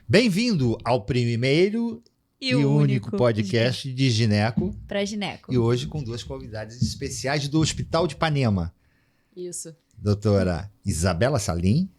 Bem-vindo ao primeiro e único podcast de gineco. Para gineco. E hoje com duas convidadas especiais do Hospital de Ipanema. Isso. Doutora Isabela Salim,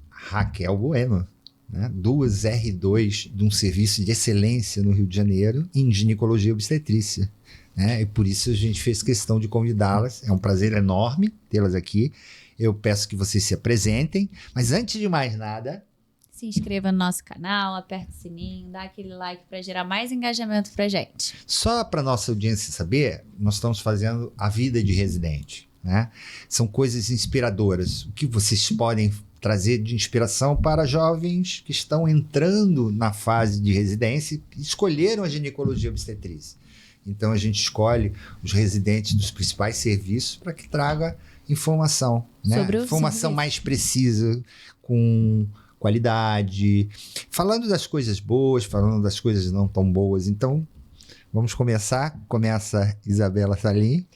Raquel Bueno, né? Duas R2 de um serviço de excelência no Rio de Janeiro em ginecologia e obstetrícia. Né? E por isso a gente fez questão de convidá-las. É um prazer enorme tê-las aqui. Eu peço que vocês se apresentem, mas antes de mais nada... Se inscreva no nosso canal, aperta o sininho, dá aquele like para gerar mais engajamento pra gente. Só para nossa audiência saber, nós estamos fazendo a vida de residente, né? São coisas inspiradoras. O que vocês podem trazer de inspiração para jovens que estão entrando na fase de residência e escolheram a ginecologia obstetrícia. Então a gente escolhe os residentes dos principais serviços para que traga informação, né? Sobre o informação serviço. mais precisa, com qualidade, falando das coisas boas, falando das coisas não tão boas. Então, vamos começar. Começa Isabela Salim.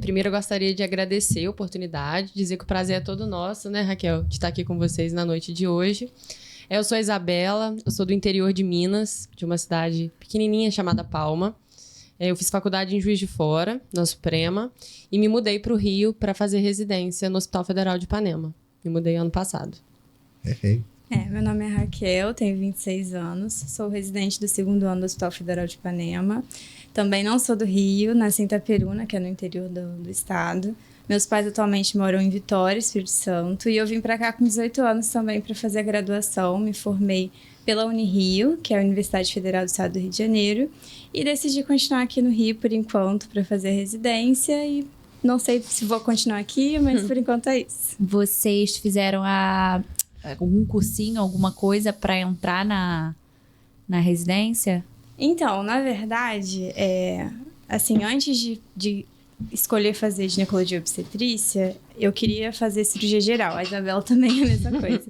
Primeiro eu gostaria de agradecer a oportunidade, dizer que o prazer é todo nosso, né, Raquel, de estar aqui com vocês na noite de hoje. Eu sou a Isabela, eu sou do interior de Minas, de uma cidade pequenininha chamada Palma. Eu fiz faculdade em Juiz de Fora, na Suprema, e me mudei para o Rio para fazer residência no Hospital Federal de Ipanema. Me mudei ano passado. Perfeito. Meu nome é Raquel, tenho 26 anos, sou residente do 2º ano do Hospital Federal de Ipanema. Também não sou do Rio, nasci em Itaperuna, que é no interior do estado. Meus pais atualmente moram em Vitória, Espírito Santo, e eu vim para cá com 18 anos também para fazer a graduação. Me formei pela Unirio, que é a Universidade Federal do Estado do Rio de Janeiro, e decidi continuar aqui no Rio por enquanto para fazer residência e não sei se vou continuar aqui, mas por enquanto é isso. Vocês fizeram algum cursinho, alguma coisa para entrar na residência? Então, na verdade, assim, antes de escolher fazer ginecologia e obstetrícia, eu queria fazer cirurgia geral. A Isabela também é a mesma coisa.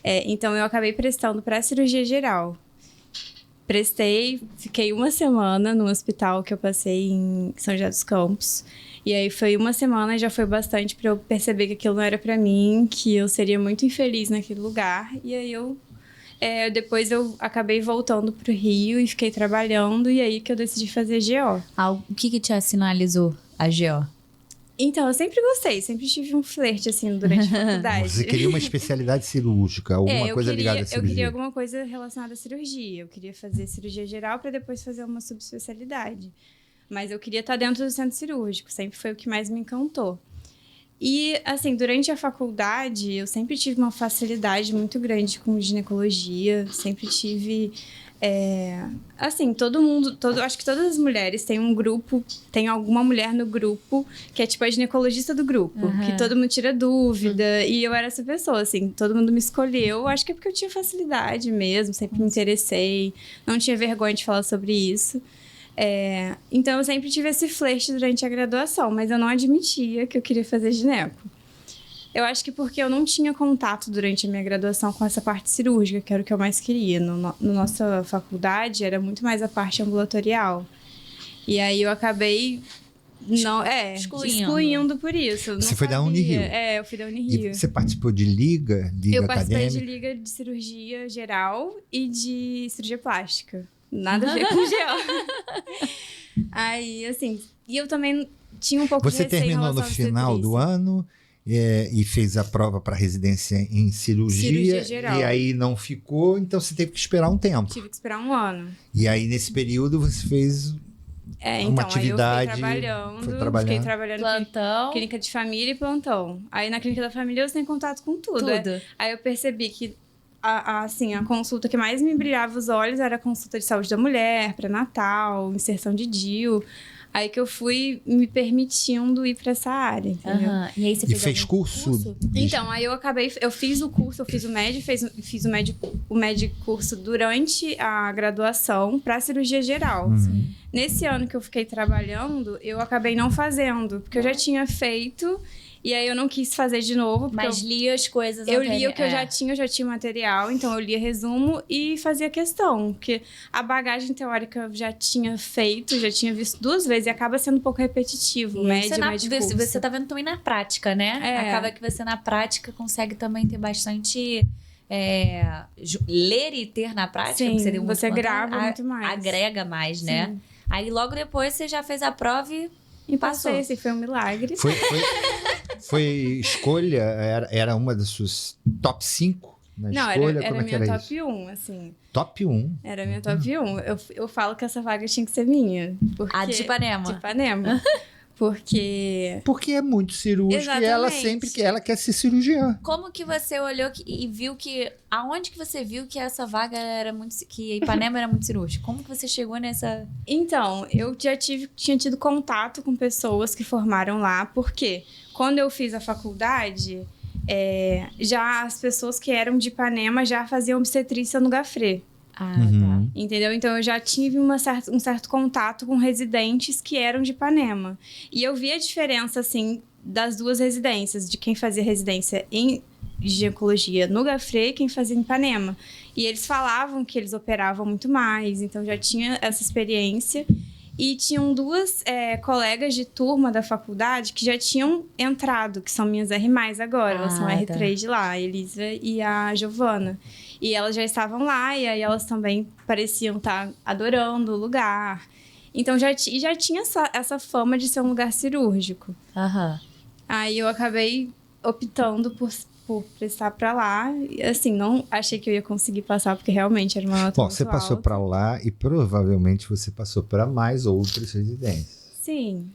Então, eu acabei prestando para cirurgia geral. Prestei, fiquei uma semana no hospital que eu passei em São José dos Campos. E aí foi uma semana e já foi bastante para eu perceber que aquilo não era para mim, que eu seria muito infeliz naquele lugar. E aí depois eu acabei voltando pro Rio e fiquei trabalhando, e aí que eu decidi fazer GO. O que te sinalizou a GO? Então, eu sempre gostei, sempre tive um flerte, assim, durante a faculdade. Você queria uma especialidade cirúrgica, alguma coisa ligada à cirurgia? Eu queria alguma coisa relacionada à cirurgia. Eu queria fazer cirurgia geral para depois fazer uma subespecialidade. Mas eu queria estar dentro do centro cirúrgico, sempre foi o que mais me encantou. E, assim, durante a faculdade, eu sempre tive uma facilidade muito grande com ginecologia, sempre tive... assim, acho que todas as mulheres têm um grupo, tem alguma mulher no grupo que é tipo a ginecologista do grupo, que todo mundo tira dúvida, e eu era essa pessoa, assim, todo mundo me escolheu, acho que é porque eu tinha facilidade mesmo, sempre me interessei, não tinha vergonha de falar sobre isso. Então eu sempre tive esse flerte durante a graduação, mas eu não admitia que eu queria fazer gineco. Eu acho que porque eu não tinha contato durante a minha graduação com essa parte cirúrgica, que era o que eu mais queria. Na nossa faculdade era muito mais a parte ambulatorial. E aí eu acabei excluindo por isso. Você foi da Unirio? Eu fui da Unirio. E você participou de liga Eu participei acadêmica? de liga de cirurgia geral e de cirurgia plástica. Nada a ver com GO. Aí, assim... E eu também tinha um pouco de receio em terminou no relação à final do obstetrícia. ano e fez a prova para residência em cirurgia geral. E aí não ficou, então você teve que esperar um tempo. Tive que esperar um ano. E aí, nesse período, você fez uma atividade... Aí eu fiquei trabalhando Plantão. em clínica de família e plantão. Aí na clínica da família eu tenho contato com tudo. Aí eu percebi que a consulta que mais me brilhava os olhos era a consulta de saúde da mulher, pré-natal, inserção de DIU. Aí que eu fui me permitindo ir para essa área, entendeu? E aí você fez curso? Então, aí eu fiz o curso, eu fiz o MED, fiz o MED curso durante a graduação para cirurgia geral. Nesse ano que eu fiquei trabalhando, eu acabei não fazendo, porque eu já tinha feito... E aí eu não quis fazer de novo. Mas lia as coisas. Eu lia o que eu já tinha material, então eu lia resumo e fazia questão. Porque a bagagem teórica eu já tinha feito, já tinha visto 2 vezes e acaba sendo um pouco repetitivo. Você tá vendo também na prática, né? Acaba que você na prática consegue também ter bastante ler e ter na prática, Sim, porque você deu muito você conteúdo, grava muito mais. agrega mais, né? Sim. Aí logo depois você já fez a prova E passou. passei, assim, foi um milagre. Foi escolha? Era uma das suas top 5 na Não, escolha? era Como é que minha era top isso? 1, assim. Top 1. Era minha top 1. Eu falo que essa vaga tinha que ser minha. Porque... A de Ipanema. De Ipanema. Porque... Porque é muito cirúrgica e ela Exatamente. sempre ela quer ser cirurgiã. Como que você olhou e viu que... Aonde que você viu que essa vaga era muito... Que Ipanema era muito cirúrgica? Como que você chegou nessa... Então, eu já tinha tido contato com pessoas que formaram lá, porque quando eu fiz a faculdade, já as pessoas que eram de Ipanema já faziam obstetrícia no Gafré. Ah, Uhum. Entendeu? Então eu já tive um certo contato com residentes que eram de Ipanema. E eu vi a diferença, assim, das duas residências, de quem fazia residência em ginecologia no Gafré e quem fazia em Ipanema. E eles falavam que eles operavam muito mais, então já tinha essa experiência. E tinham duas colegas de turma da faculdade que já tinham entrado, que são minhas R+, agora. Elas são R3 de lá, a Elisa e a Giovana. E elas já estavam lá, e aí elas também pareciam estar adorando o lugar. Então já tinha essa fama de ser um lugar cirúrgico. Aham. Aí eu acabei optando por prestar pra lá. E, assim, não achei que eu ia conseguir passar, porque realmente era uma nota Bom, muito você passou alta. para lá e provavelmente você passou para mais outras residências. Sim.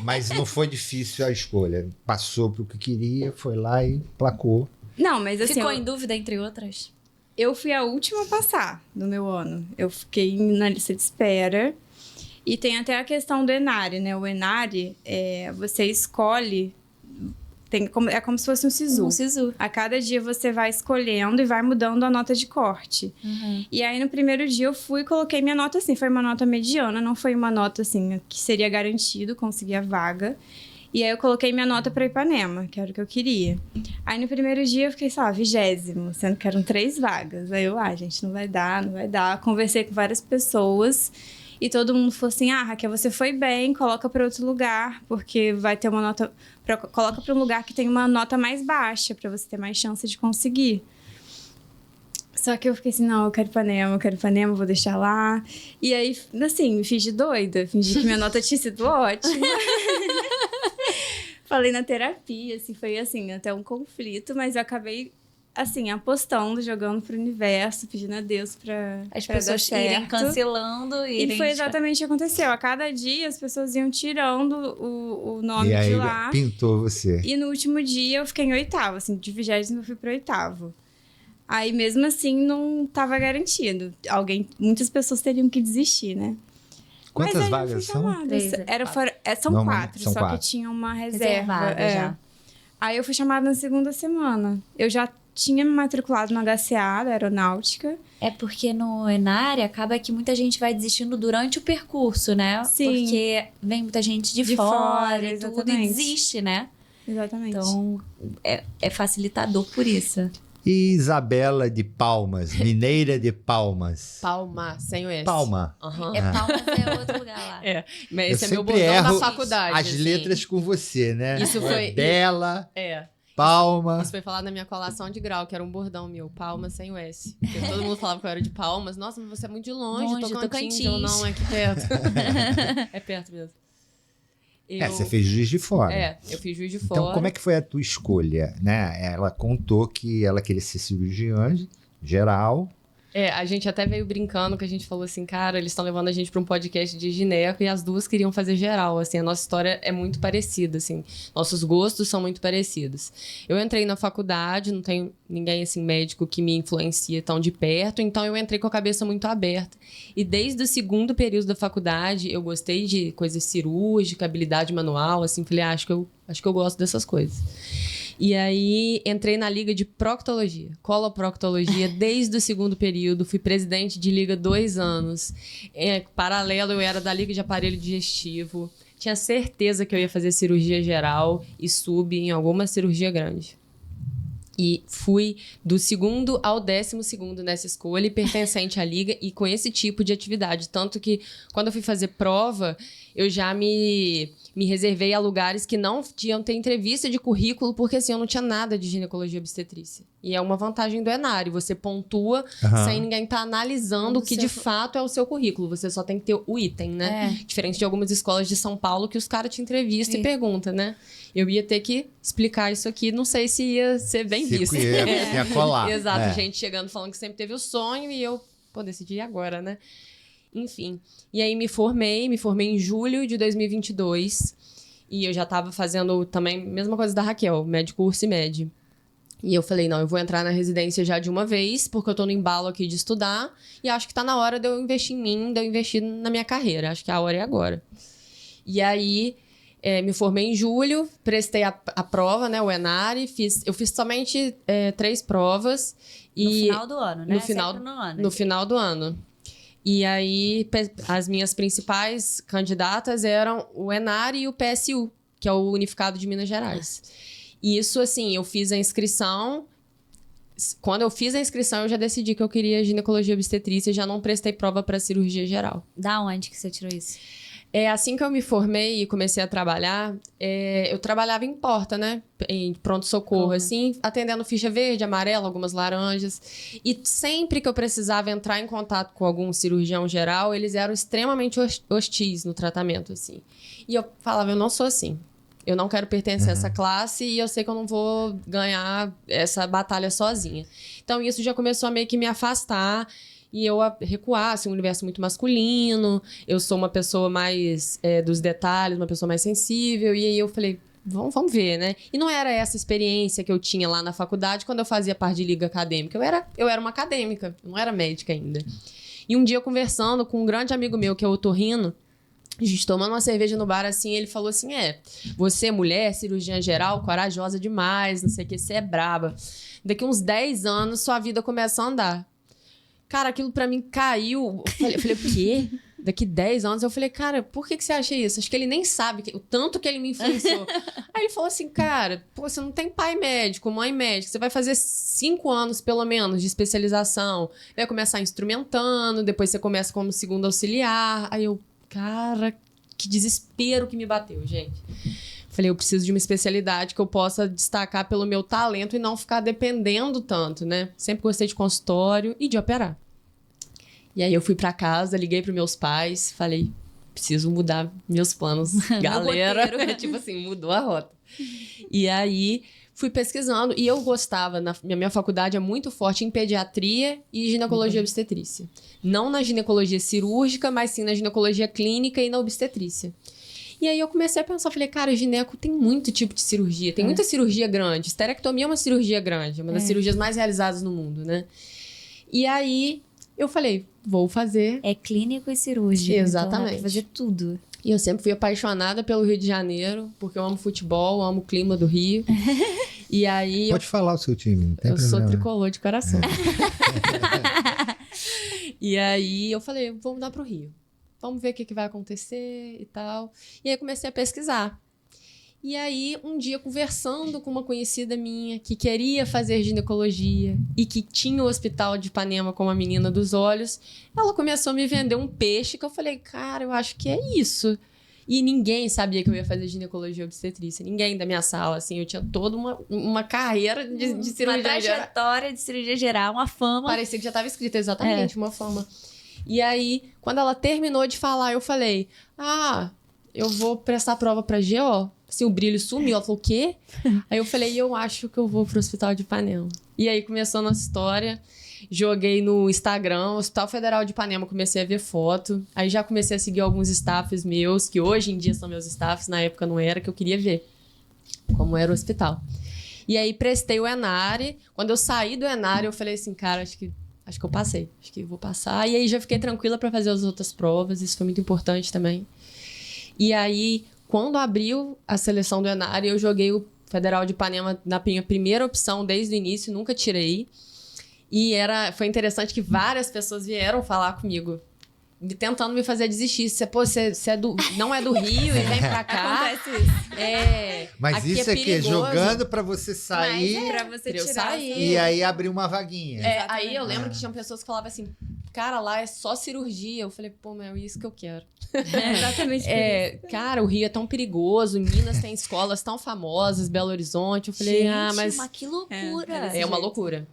Mas não foi difícil a escolha. Passou para o que queria, foi lá e placou. Não, mas assim, Ficou em dúvida, entre outras? eu fui a última a passar do meu ano. Eu fiquei na lista de espera. E tem até a questão do Enare, né? O Enare, você escolhe... é como se fosse um SISU. Um SISU. A cada dia você vai escolhendo e vai mudando a nota de corte. Uhum. E aí, no primeiro dia, eu fui e coloquei minha nota assim. Foi uma nota mediana, não foi uma nota, assim, que seria garantido conseguir a vaga. E aí, eu coloquei minha nota para Ipanema, que era o que eu queria. Aí, no primeiro dia, eu fiquei, sei lá, 20º, sendo que eram 3 vagas. Aí eu, gente, não vai dar. Conversei com várias pessoas e todo mundo falou assim, Raquel, você foi bem, coloca para outro lugar, porque vai ter uma nota... Coloca para um lugar que tem uma nota mais baixa, para você ter mais chance de conseguir. Só que eu fiquei assim, não, eu quero Ipanema, vou deixar lá. E aí, assim, me fiz de doida, fingi que minha nota tinha sido ótima. Falei na terapia, assim, foi assim, até um conflito, mas eu acabei, assim, apostando, jogando pro universo, pedindo a Deus pra As pra dar pessoas irem certo. cancelando. E foi exatamente o que aconteceu. A cada dia as pessoas iam tirando o nome E aí de lá. pintou você. E no último dia eu fiquei em 8º, assim, de 20º eu fui pro 8º. Aí mesmo assim não tava garantido. Muitas pessoas teriam que desistir, né? Quantas Mas aí eu vagas fui são? chamada. 3, São Não, 4, são só 4. que tinha uma reserva. Reservada já. Aí eu fui chamada na segunda semana. Eu já tinha me matriculado no HCA da aeronáutica. É porque no Enare acaba que muita gente vai desistindo durante o percurso, né? Sim. Porque vem muita gente de De fora fora, e tudo e exatamente. desiste, né? Exatamente. Então é facilitador por isso. E Isabela de Palmas, mineira de Palmas. Palma, sem o S. Palma. Aham. É Palmas é outro lugar lá. Mas Eu esse é meu sempre bordão da erro faculdade. as assim. letras com você, né? Isso foi- Bela, É. Palma. Isso foi falado na minha colação de grau, que era um bordão meu, Palma sem o S. Porque todo mundo falava que eu era de Palmas. Nossa, mas você é muito de longe, Longe, Tocantins. Tocantins. Eu, não, é aqui perto. É perto mesmo. Você fez Juiz de Fora. Eu fiz Juiz de Então, Fora. como é que foi a tua escolha, né? Ela contou que ela queria ser cirurgiã geral. A gente até veio brincando, que a gente falou assim, cara, eles estão levando a gente para um podcast de gineco e as duas queriam fazer geral, assim, a nossa história é muito parecida, assim, nossos gostos são muito parecidos. Eu entrei na faculdade, não tenho ninguém, assim, médico que me influencia tão de perto, então eu entrei com a cabeça muito aberta. E desde o segundo período da faculdade, eu gostei de coisas cirúrgicas, habilidade manual, assim, falei, acho que eu gosto dessas coisas. E aí, entrei na liga de proctologia, coloproctologia, desde o segundo período. Fui presidente de liga 2 anos. Paralelo, eu era da liga de aparelho digestivo. Tinha certeza que eu ia fazer cirurgia geral e sub em alguma cirurgia grande. E fui do 2º ao 12º nessa escolha, e pertencente à liga e com esse tipo de atividade. Tanto que, quando eu fui fazer prova, eu já me reservei a lugares que não tinham ter entrevista de currículo, porque assim, eu não tinha nada de ginecologia e obstetrícia. E é uma vantagem do Enari. Você pontua sem ninguém estar analisando o que de fato é o seu currículo. Você só tem que ter o item, né? Diferente de algumas escolas de São Paulo que os caras te entrevistam e perguntam, né? Eu ia ter que explicar isso aqui, não sei se ia ser bem visto. Ia colar. Exato, gente chegando falando que sempre teve o sonho e eu, decidi agora, né? Enfim. E aí me formei em julho de 2022. E eu já tava fazendo também, mesma coisa da Raquel, Curso e Med. E eu falei, não, eu vou entrar na residência já de uma vez, porque eu tô no embalo aqui de estudar, e acho que tá na hora de eu investir em mim, de eu investir na minha carreira. Acho que a hora é agora. E aí, me formei em julho, prestei a prova, né, o Enari, eu fiz somente 3 provas. No final do ano, né? No final do ano. E aí, as minhas principais candidatas eram o Enari e o PSU, que é o Unificado de Minas Gerais. E isso, assim, eu fiz a inscrição. Quando eu fiz a inscrição, eu já decidi que eu queria ginecologia e obstetrícia e já não prestei prova para cirurgia geral. Da onde que você tirou isso? Assim que eu me formei e comecei a trabalhar, eu trabalhava em porta, né? Em pronto-socorro, assim, atendendo ficha verde, amarela, algumas laranjas. E sempre que eu precisava entrar em contato com algum cirurgião geral, eles eram extremamente hostis no tratamento, assim. E eu falava, eu não sou assim. Eu não quero pertencer a essa classe e eu sei que eu não vou ganhar essa batalha sozinha. Então, isso já começou a meio que me afastar e eu recuar, assim, um universo muito masculino. Eu sou uma pessoa mais dos detalhes, uma pessoa mais sensível. E aí eu falei, vamos ver, né? E não era essa experiência que eu tinha lá na faculdade quando eu fazia parte de liga acadêmica. Eu era uma acadêmica, eu não era médica ainda. E um dia, conversando com um grande amigo meu, que é o Otorrino, a gente tomando uma cerveja no bar, assim, ele falou assim, você, mulher, cirurgiã geral, corajosa demais, não sei o que, você é braba. Daqui uns 10 anos, sua vida começa a andar. Cara, aquilo pra mim caiu. Eu falei, o quê? Daqui 10 anos, eu falei, cara, por que você acha isso? Acho que ele nem sabe o tanto que ele me influenciou. Aí ele falou assim, cara, você não tem pai médico, mãe médica, você vai fazer 5 anos, pelo menos, de especialização. Vai começar instrumentando, depois você começa como segundo auxiliar. Aí eu, cara, que desespero que me bateu, gente. Falei, eu preciso de uma especialidade que eu possa destacar pelo meu talento e não ficar dependendo tanto, né? Sempre gostei de consultório e de operar. E aí eu fui pra casa, liguei pros meus pais, falei, preciso mudar meus planos, galera. Tipo assim, mudou a rota. E aí fui pesquisando e eu gostava, minha faculdade é muito forte em pediatria e ginecologia e obstetrícia. Não na ginecologia cirúrgica, mas sim na ginecologia clínica e na obstetrícia. E aí eu comecei a pensar, falei, cara, gineco tem muito tipo de cirurgia, tem muita cirurgia grande. Esterectomia é uma cirurgia grande, uma das cirurgias mais realizadas no mundo, né? E aí eu falei, vou fazer. É clínico e cirúrgico. Exatamente. Então, fazer tudo. E eu sempre fui apaixonada pelo Rio de Janeiro, porque eu amo futebol, amo o clima do Rio. E aí... Pode falar o seu time, não tem problema. Eu sou tricolor de coração. E aí eu falei, vou mudar pro Rio. Vamos ver o que vai acontecer e tal. E aí comecei a pesquisar. E aí, um dia, conversando com uma conhecida minha que queria fazer ginecologia e que tinha o hospital de Ipanema como a menina dos olhos, ela começou a me vender um peixe que eu falei, cara, eu acho que é isso. E ninguém sabia que eu ia fazer ginecologia e obstetrícia. Ninguém da minha sala, assim. Eu tinha toda uma carreira de cirurgia geral. Uma trajetória de cirurgia geral, uma fama. Parecia que já estava escrita exatamente, uma fama. E aí, quando ela terminou de falar, eu falei, eu vou prestar prova pra GO. Assim, o brilho sumiu. Ela falou, o quê? Aí eu falei, eu acho que eu vou pro Hospital de Ipanema. E aí começou a nossa história. Joguei no Instagram, Hospital Federal de Ipanema, comecei a ver foto. Aí já comecei a seguir alguns staffs meus, que hoje em dia são meus staffs, na época não era, que eu queria ver como era o hospital. E aí prestei o Enari. Quando eu saí do Enari, eu falei assim, cara, acho que eu passei. Acho que vou passar. E aí já fiquei tranquila para fazer as outras provas. Isso foi muito importante também. E aí, quando abriu a seleção do Enari, eu joguei o Federal de Ipanema na minha primeira opção desde o início. Nunca tirei. E foi interessante que várias pessoas vieram falar comigo, tentando me fazer desistir. Você não é do Rio e vem pra cá. Acontece isso. Mas isso é que jogando pra você sair. Pra você tirar. E aí abrir uma vaguinha. Aí eu lembro que tinham pessoas que falavam assim, cara, lá é só cirurgia. Eu falei, pô, meu, é isso que eu quero. É exatamente por isso. Cara, o Rio é tão perigoso, Minas tem escolas tão famosas, Belo Horizonte. Eu falei, mas que loucura. é uma loucura.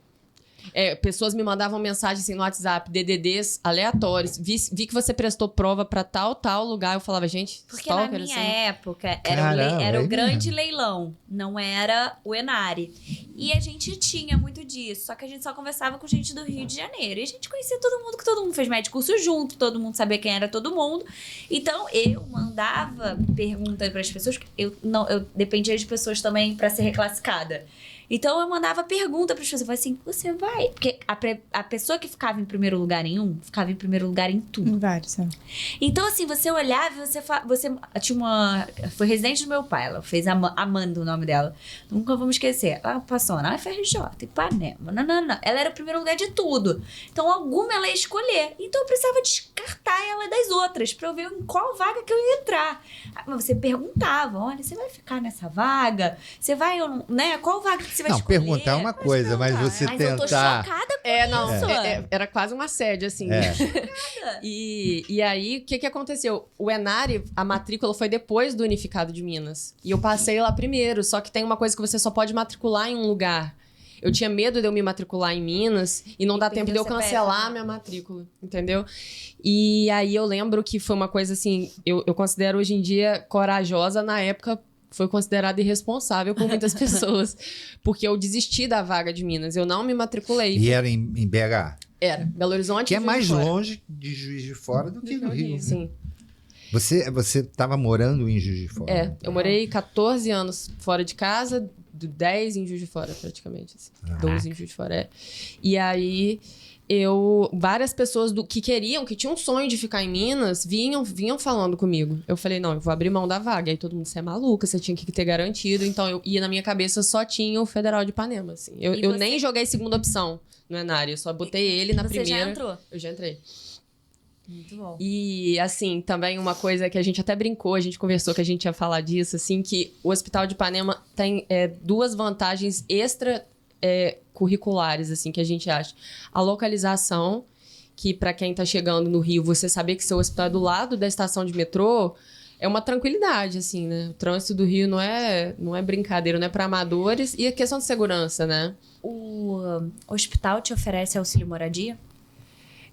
Pessoas me mandavam mensagem assim no WhatsApp, DDDs aleatórios. Vi que você prestou prova pra tal lugar. Eu falava, gente, Porque na stalker, minha assim. época Caramba, era é o grande mesmo? leilão, não era o Enari. E a gente tinha muito disso, só que a gente só conversava com gente do Rio de Janeiro. E a gente conhecia todo mundo, que todo mundo fez médico curso junto, todo mundo sabia quem era todo mundo. Então eu mandava perguntas para as pessoas, eu dependia de pessoas também para ser reclassificada. Então eu mandava pergunta para as pessoas, eu falava assim, você vai? Porque a pessoa que ficava em primeiro lugar em ficava em primeiro lugar em tudo. Vários, Então, assim, você olhava e você tinha uma... Foi residente do meu pai, ela fez Amanda, o nome dela. Nunca vamos esquecer. Ela passou na UFRJ, Ipanema, nanana. Ela era o primeiro lugar de tudo. Então, alguma ela ia escolher. Então, eu precisava descartar ela das outras pra eu ver em qual vaga que eu ia entrar. Mas você perguntava, olha, você vai ficar nessa vaga? Você vai, né? Qual vaga que você vai Não, escolher? perguntar é uma coisa, mas você Mas eu tô tentar... chocada com isso. Era quase um assédio, assim. E aí, o que aconteceu? O Enari, a matrícula foi depois do Unificado de Minas. E eu passei lá primeiro, só que tem uma coisa que você só pode matricular em um lugar. Eu tinha medo de eu me matricular em Minas e não dar tempo de eu cancelar a minha matrícula, entendeu? E aí eu lembro que foi uma coisa assim, eu considero hoje em dia corajosa, na época foi considerada irresponsável por muitas pessoas, porque eu desisti da vaga de Minas, eu não me matriculei. E era em BH? Era, Belo Horizonte. Que é Juiz de mais Fora. longe de Juiz de Fora do que do Rio. Né? Sim. Você estava morando em Juiz de Fora? Eu morei 14 anos fora de casa, 10 em Juiz de Fora, praticamente. Assim. 12 em Juiz de Fora, E aí, várias pessoas que tinham um sonho de ficar em Minas, vinham falando comigo. Eu falei, não, eu vou abrir mão da vaga. Aí todo mundo, você é maluca, você tinha que ter garantido. Então, eu ia na minha cabeça, só tinha o Federal de Ipanema, assim. Eu nem joguei segunda opção no Enari, eu só botei ele na primeira. Você já entrou? Eu já entrei. Muito bom. E, assim, também uma coisa que a gente até brincou, a gente conversou que a gente ia falar disso, assim, que o Hospital de Ipanema tem duas vantagens curriculares, assim, que a gente acha. A localização, que para quem tá chegando no Rio, você saber que seu hospital é do lado da estação de metrô, é uma tranquilidade, assim, né? O trânsito do Rio não é brincadeira, não é para amadores. E a questão de segurança, né? O hospital te oferece auxílio moradia?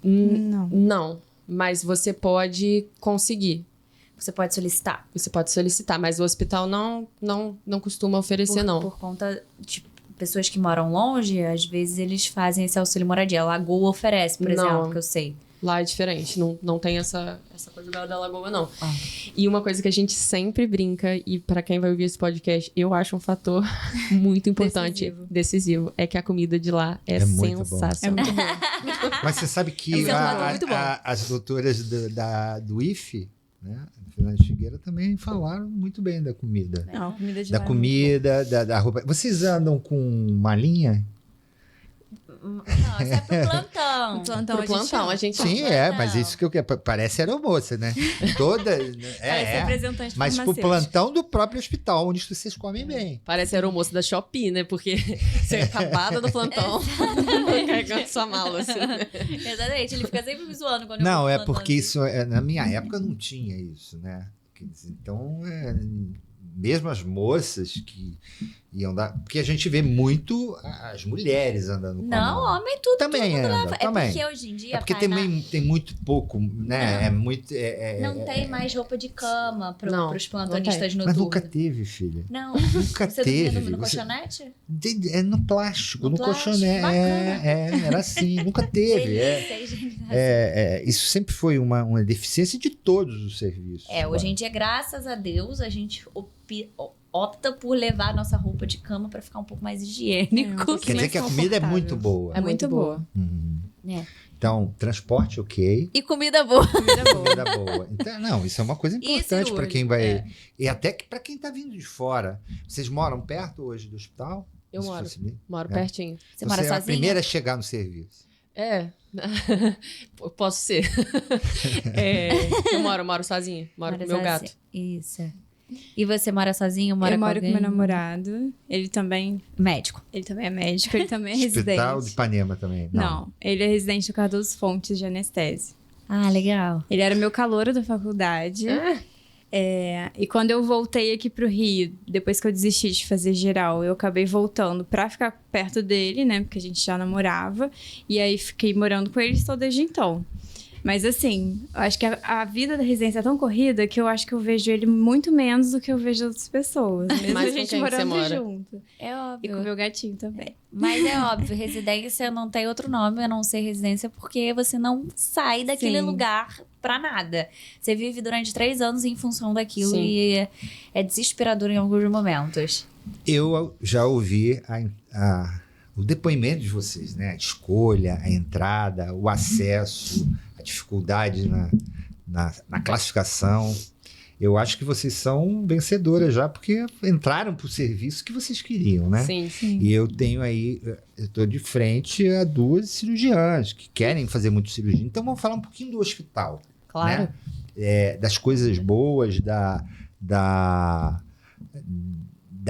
Não. Mas você pode conseguir. Você pode solicitar? Você pode solicitar, mas o hospital não costuma oferecer, não. Por conta de pessoas que moram longe, às vezes eles fazem esse auxílio moradia. A Lagoa oferece, por exemplo, que eu sei. Lá é diferente, não tem essa coisa da Lagoa, não. E uma coisa que a gente sempre brinca, e pra quem vai ouvir esse podcast, eu acho um fator muito importante, decisivo, é que a comida de lá é sensacional. É muito bom. Mas você sabe que muito bom. as doutoras do IFE, né, Fernanda Figueira, também falaram muito bem da comida. Não, a comida de Da lá é comida, da roupa. Vocês andam com malinha? Não, isso é pro plantão. Pro plantão, a gente... Sim, mas isso que eu quero. Parece aeromoça, né? Toda. Parece representante Mas pro farmacêutico. plantão do próprio hospital, onde vocês comem bem. Parece aeromoço da Shopee, né? Porque você é acabada do plantão, carregando sua mala, assim, né? Exatamente, ele fica sempre me zoando quando eu Não, vou é pro plantão, porque assim. isso, na minha época não tinha isso, né? Então, mesmo as moças que iam dar. Porque a gente vê muito as mulheres andando com a Não, mala. homem, tudo. Também todo mundo anda, leva. também. É porque hoje em dia, É porque Tainá, tem muito pouco, né? Não. É muito. não tem mais roupa de cama Não, pros plantonistas Mas noturnos. nunca teve, filha. Não. Nunca Você teve. dormia no Você- colchonete? É no plástico, No no plástico, colchonete. bacana. Era assim, nunca teve. Delícia, gente. Isso sempre foi uma deficiência de todos os serviços. Hoje em dia, graças a Deus, a gente opta por levar a nossa roupa de cama pra ficar um pouco mais higiênico. Quer dizer que a comida é muito boa. É muito boa. Uhum. É. Então, transporte ok. E comida boa. Comida boa. Então, não, isso é uma coisa importante para quem vai. É. E até que para quem está vindo de fora. Vocês moram perto hoje do hospital? Eu Se moro. fosse- Moro É. pertinho. Você mora é a sozinha? primeira a chegar no serviço. Posso ser. Eu moro sozinha. Moro com meu gato. Isso. E você mora sozinho? Mora Eu com moro com alguém? meu namorado. Ele também Médico. é médico, ele também é residente. Hospital de Ipanema também. Não, ele é residente do Cardoso Fontes de anestese. Ah, legal. Ele era meu calouro da faculdade. E quando eu voltei aqui pro Rio, depois que eu desisti de fazer geral, eu acabei voltando pra ficar perto dele, né? Porque a gente já namorava. E aí fiquei morando com ele só desde então. Mas assim, eu acho que a vida da residência é tão corrida que eu acho que eu vejo ele muito menos do que eu vejo outras pessoas. Mesmo Mas a com gente quem que você morando mora? junto. É E óbvio. com o meu gatinho também. Mas é óbvio, residência não tem outro nome a não ser residência, porque você não sai daquele Sim. lugar pra nada. Você vive durante 3 anos em função daquilo Sim. e é desesperador em alguns momentos. Eu já ouvi o depoimento de vocês, né? A escolha, a entrada, o acesso, a dificuldade na classificação. Eu acho que vocês são vencedoras já, porque entraram para o serviço que vocês queriam, né? Sim. E eu tenho aí, eu estou de frente a 2 cirurgiãs que querem fazer muito cirurgia. Então vamos falar um pouquinho do hospital. Claro. Né? Das coisas boas, da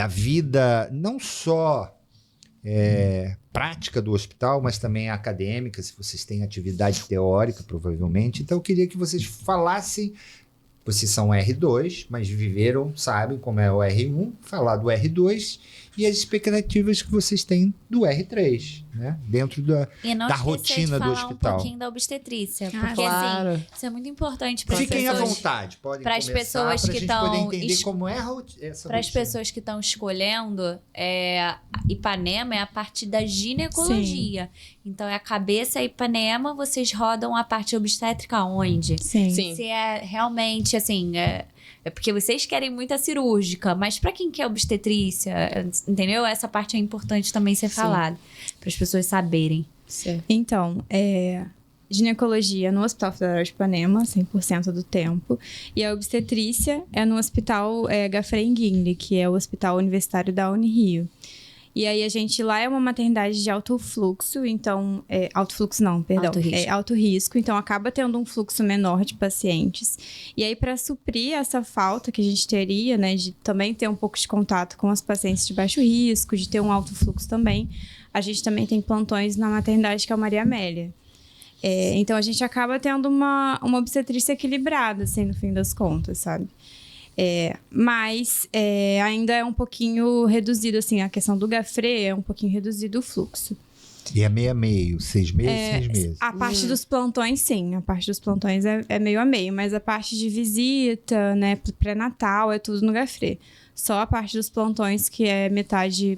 vida, não só prática do hospital, mas também acadêmica, se vocês têm atividade teórica, provavelmente. Então eu queria que vocês falassem. Vocês são R2, mas viveram, sabem como é o R1, falar do R2 e as expectativas que vocês têm do R3, né? Dentro E não da esquecer rotina de do falar hospital. um pouquinho da obstetrícia, porque assim, Claro. isso é muito importante para as Fiquem à pessoas. vontade, podem Pras começar pessoas pra que gente tão poder entender como é essa Para as rotina. pessoas que estão escolhendo, Ipanema é a parte da ginecologia. Então, é a cabeça Ipanema, vocês rodam a parte obstétrica onde? Sim. Sim. Se é realmente, assim, é porque vocês querem muita cirúrgica, mas para quem quer obstetrícia, entendeu? Essa parte é importante também ser falada, para as pessoas saberem. Certo. Então, ginecologia no Hospital Federal de Ipanema, 100% do tempo. E a obstetrícia é no Hospital Gafrey Guinle, que é o Hospital Universitário da Unirio. E aí, a gente lá é uma maternidade de alto fluxo, então... alto fluxo não, perdão. Alto risco. É alto risco, então acaba tendo um fluxo menor de pacientes. E aí, para suprir essa falta que a gente teria, né, de também ter um pouco de contato com os pacientes de baixo risco, de ter um alto fluxo também, a gente também tem plantões na maternidade que é a Maria Amélia. Então, a gente acaba tendo uma obstetrícia equilibrada, assim, no fim das contas, sabe? Mas ainda é um pouquinho reduzido, assim, a questão do Gafrey é um pouquinho reduzido o fluxo. E é meio a meio, 6 meses, 6 meses. A parte dos plantões, sim. A parte dos plantões é meio a meio. Mas a parte de visita, né, pré-natal, é tudo no Gafrey. Só a parte dos plantões que é metade